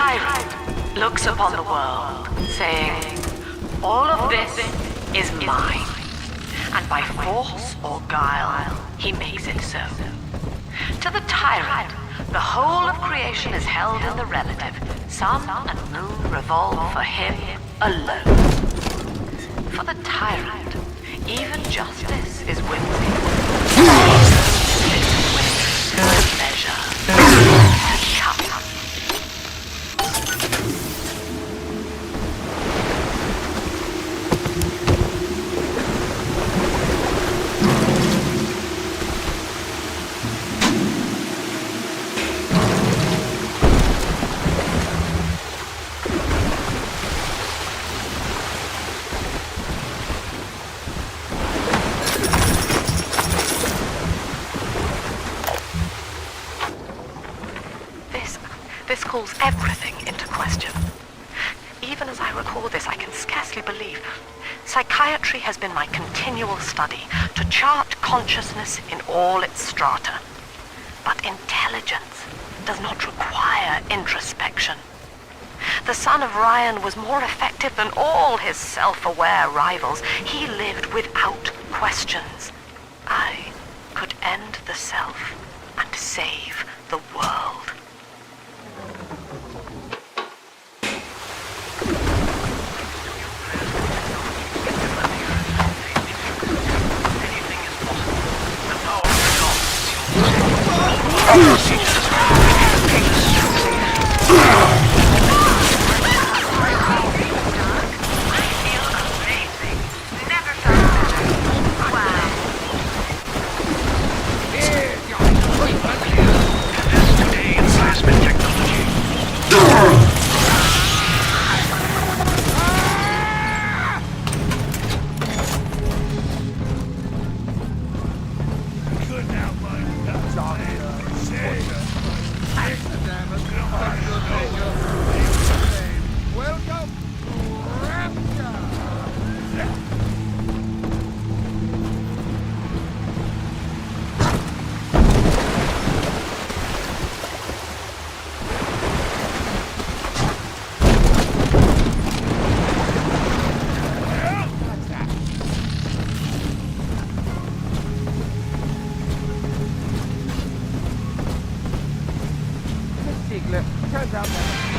tyrant looks upon the world, saying, all of this is mine, and by force or guile, he makes it so. To the tyrant, the whole of creation is held in the relative. Sun and moon revolve for him alone. For the tyrant, even justice is whimsy. Good measure. Come. This calls everything into question. Even as I record this, I can scarcely believe. Psychiatry has been my continual study to chart consciousness in all its strata. But intelligence does not require introspection. The son of Ryan was more effective than all his self-aware rivals. He lived without questions. I could end the self and save the world. Turns out that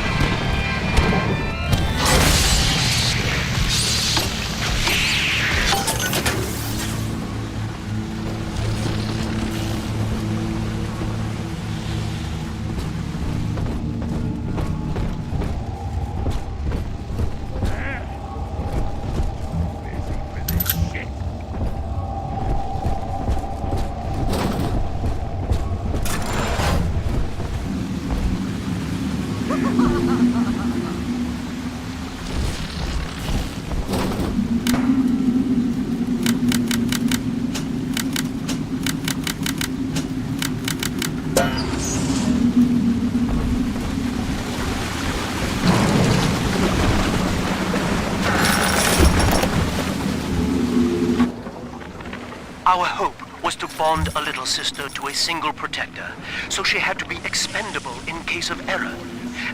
our hope was to bond a little sister to a single protector, so she had to be expendable in case of error.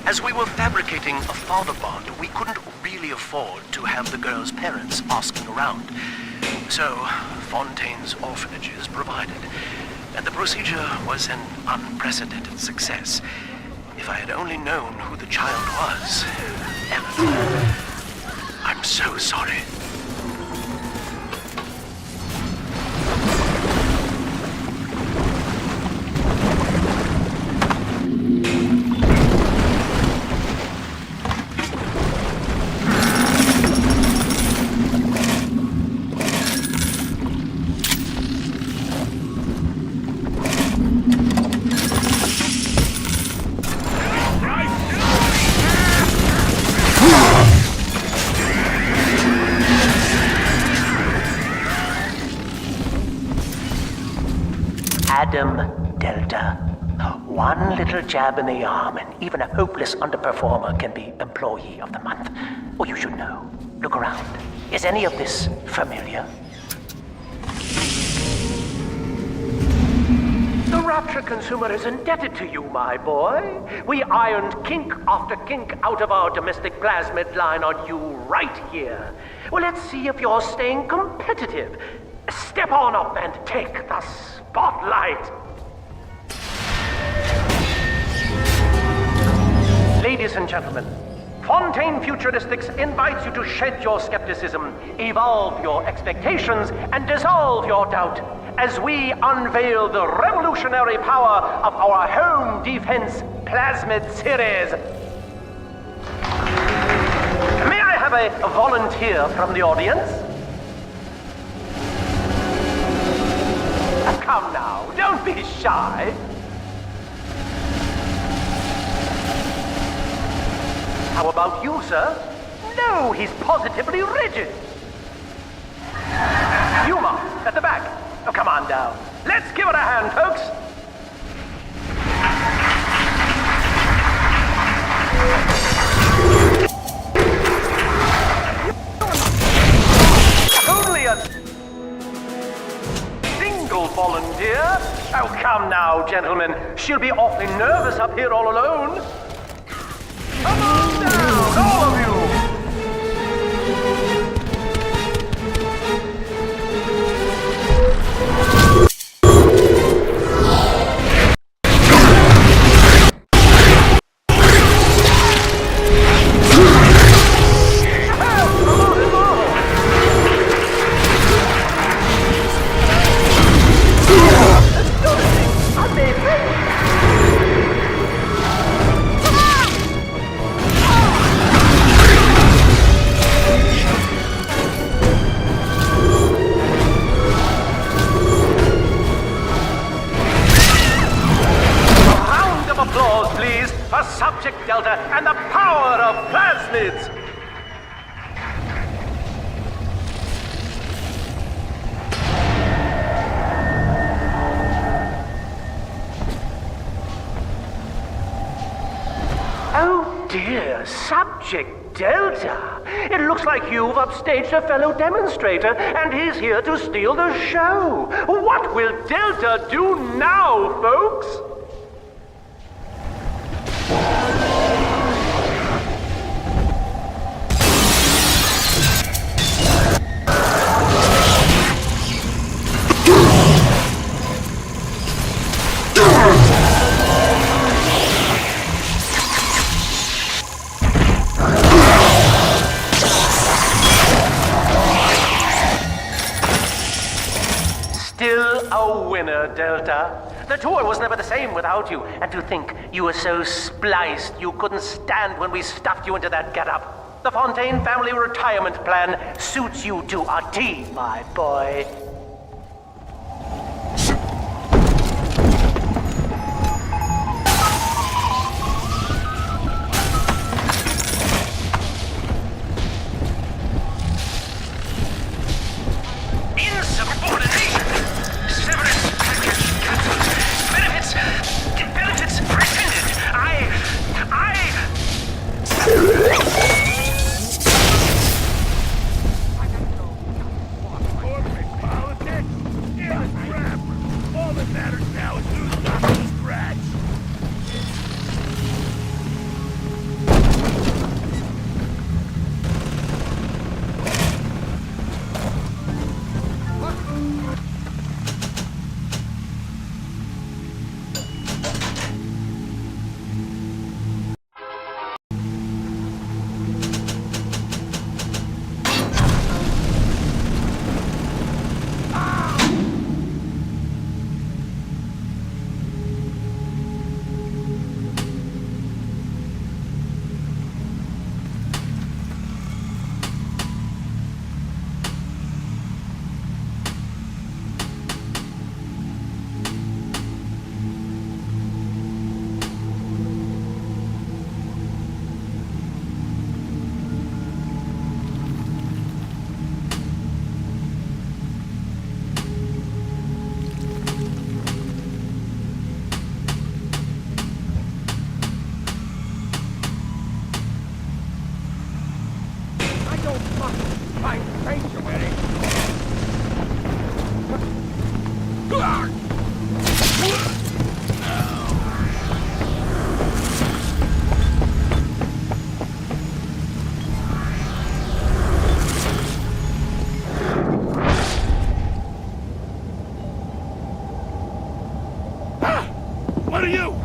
As we were fabricating a father bond, we couldn't really afford to have the girl's parents asking around. So, Fontaine's orphanages provided, and the procedure was an unprecedented success. If I had only known who the child was, Ellen, I'm so sorry. Adam Delta. One little jab in the arm, and even a hopeless underperformer can be Employee of the Month. Or you should know. Look around. Is any of this familiar? The Such a consumer is indebted to you, my boy. We ironed kink after kink out of our domestic plasmid line on you right here. Well, let's see if you're staying competitive. Step on up and take the spotlight. Ladies and gentlemen, Fontaine Futuristics invites you to shed your skepticism, evolve your expectations, and dissolve your doubt as we unveil the revolutionary power of our home defense plasmid series. May I have a volunteer from the audience? Come now, don't be shy. How about you, sir? No, he's positively rigid. Yuma, at the back. Oh, come on down. Let's give it a hand, folks. Only a single volunteer? Oh, come now, gentlemen. She'll be awfully nervous up here all alone. Come on down, all of you! Subject Delta and the power of plasmids! Oh dear, Subject Delta! It looks like you've upstaged a fellow demonstrator and he's here to steal the show! What will Delta do now, folks? Still a winner, Delta. The tour was never the same without you. And to think you were so spliced you couldn't stand when we stuffed you into that getup. The Fontaine family retirement plan suits you to a T, my boy. What are you?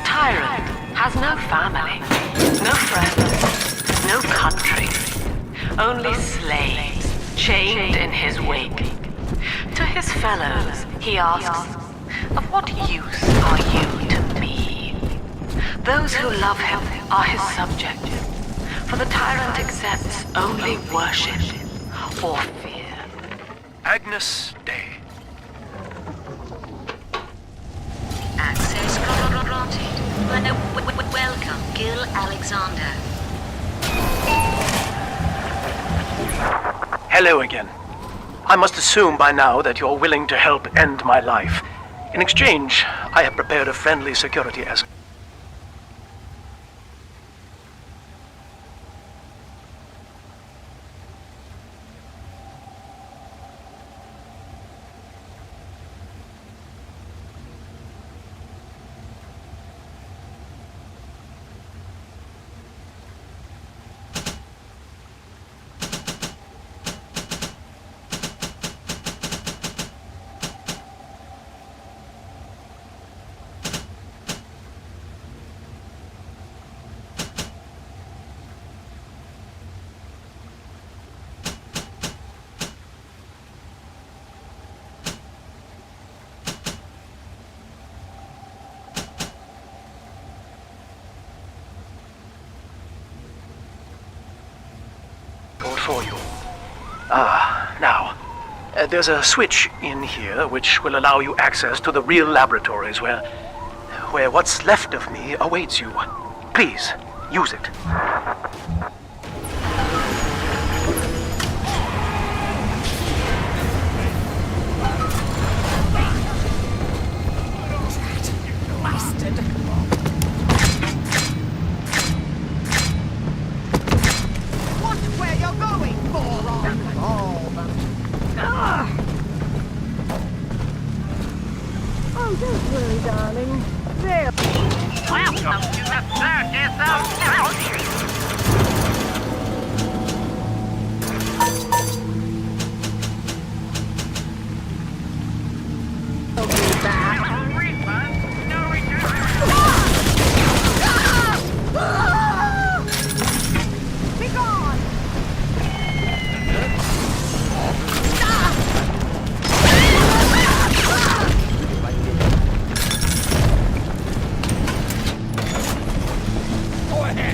Tyrant has no family, no friends, no country, only slaves chained in his wake. To his fellows, he asks, of what use are you to me? Those who love him are his subject, for the tyrant accepts only worship or fear. Agnes Day. Access granted. Welcome, Gil Alexander. Hello again. I must assume by now that you're willing to help end my life. In exchange, I have prepared a friendly security escort. For you. Now, there's a switch in here which will allow you access to the real laboratories where what's left of me awaits you. Please, use it. Bastard! Watch where you're going, moron! Oh, don't worry, darling. There. Welcome to the circus of Be gone! Go ahead.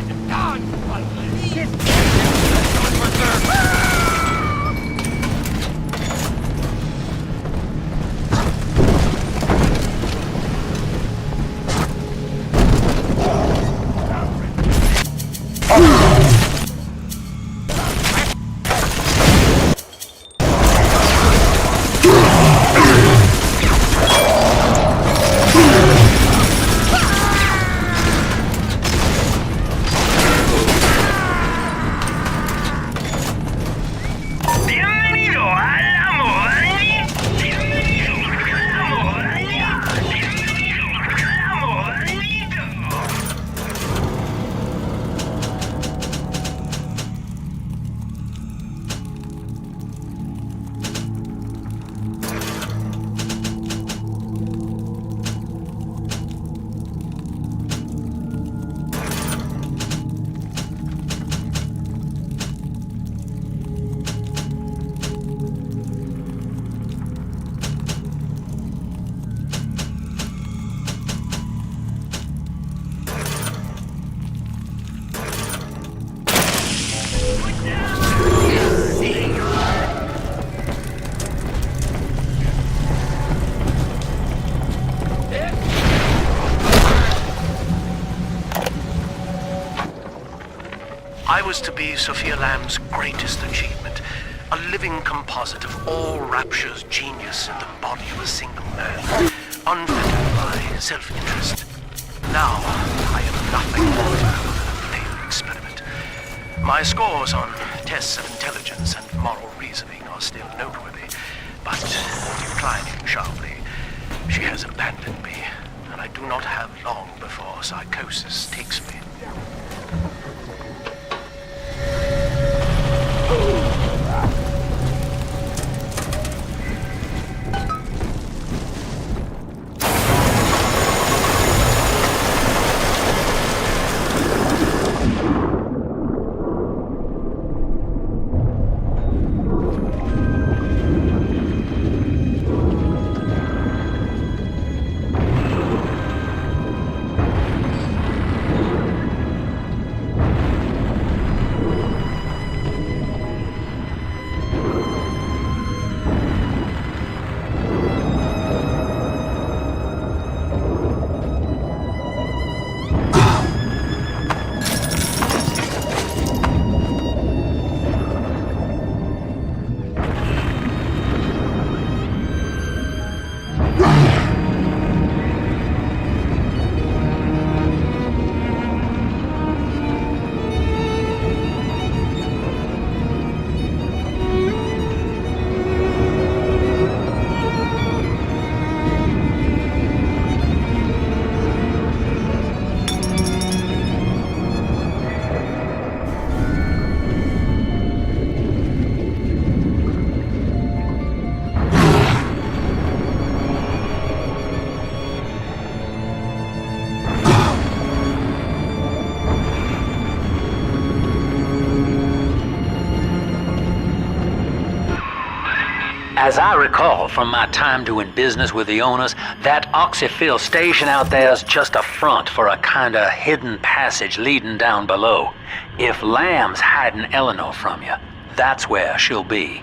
I was to be Sophia Lamb's greatest achievement, a living composite of all Rapture's genius in the body of a single man, unfettered by self-interest. Now, I am nothing more than a failed experiment. My scores on tests of intelligence and moral reasoning are still noteworthy, but declining sharply. She has abandoned me, and I do not have long before psychosis takes me. As I recall from my time doing business with the owners, that oxyfill station out there's just a front for a kinda hidden passage leading down below. If Lamb's hiding Eleanor from you, that's where she'll be.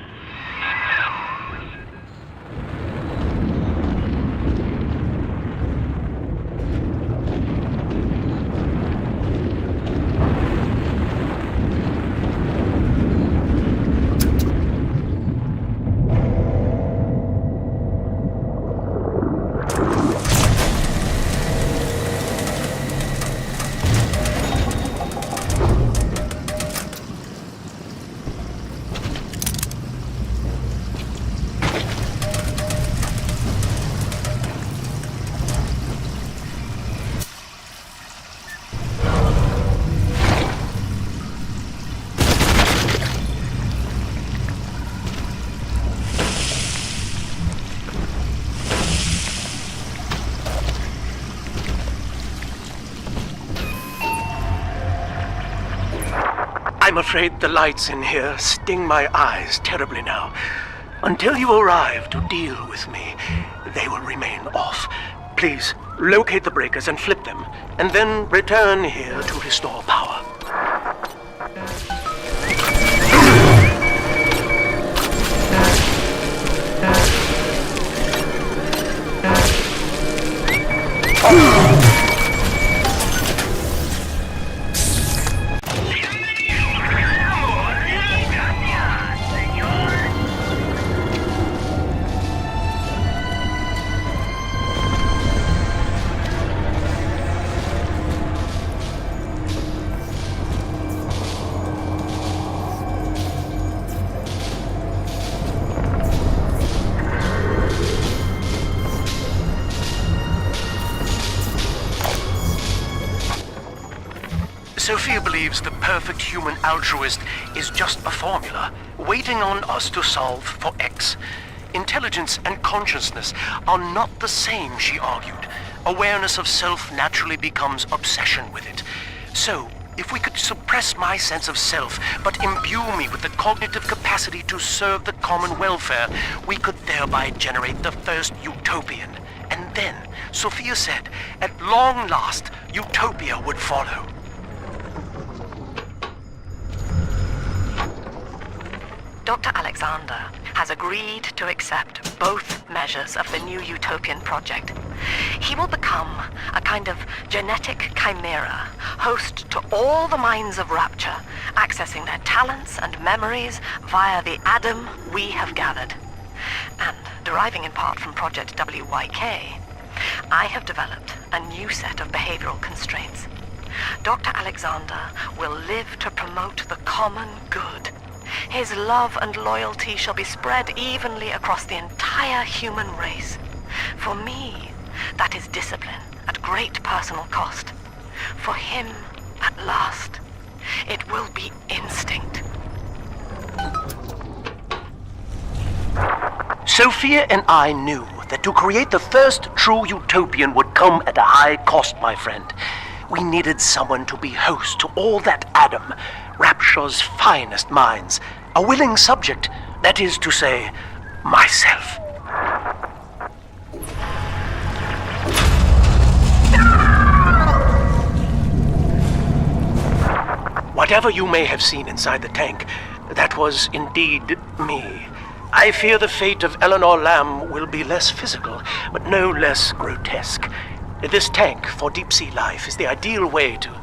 I'm afraid the lights in here sting my eyes terribly now. Until you arrive to deal with me, they will remain off. Please, locate the breakers and flip them, and then return here to restore power. Sophia believes the perfect human altruist is just a formula, waiting on us to solve for X. Intelligence and consciousness are not the same, she argued. Awareness of self naturally becomes obsession with it. So, if we could suppress my sense of self, but imbue me with the cognitive capacity to serve the common welfare, we could thereby generate the first utopian. And then, Sophia said, at long last, utopia would follow. Dr. Alexander has agreed to accept both measures of the new utopian project. He will become a kind of genetic chimera, host to all the minds of Rapture, accessing their talents and memories via the Adam we have gathered. And, deriving in part from Project WYK, I have developed a new set of behavioral constraints. Dr. Alexander will live to promote the common good. His love and loyalty shall be spread evenly across the entire human race. For me, that is discipline at great personal cost. For him, at last, it will be instinct. Sophia and I knew that to create the first true utopian would come at a high cost, my friend. We needed someone to be host to all that Adam, Rapture's finest minds, a willing subject, that is to say, myself. Whatever you may have seen inside the tank, that was indeed me. I fear the fate of Eleanor Lamb will be less physical, but no less grotesque. This tank for deep-sea life is the ideal way to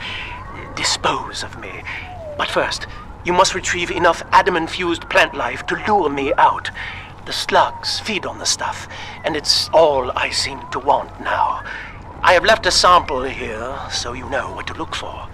dispose of me. But first, you must retrieve enough Adam-infused plant life to lure me out. The slugs feed on the stuff, and it's all I seem to want now. I have left a sample here, so you know what to look for.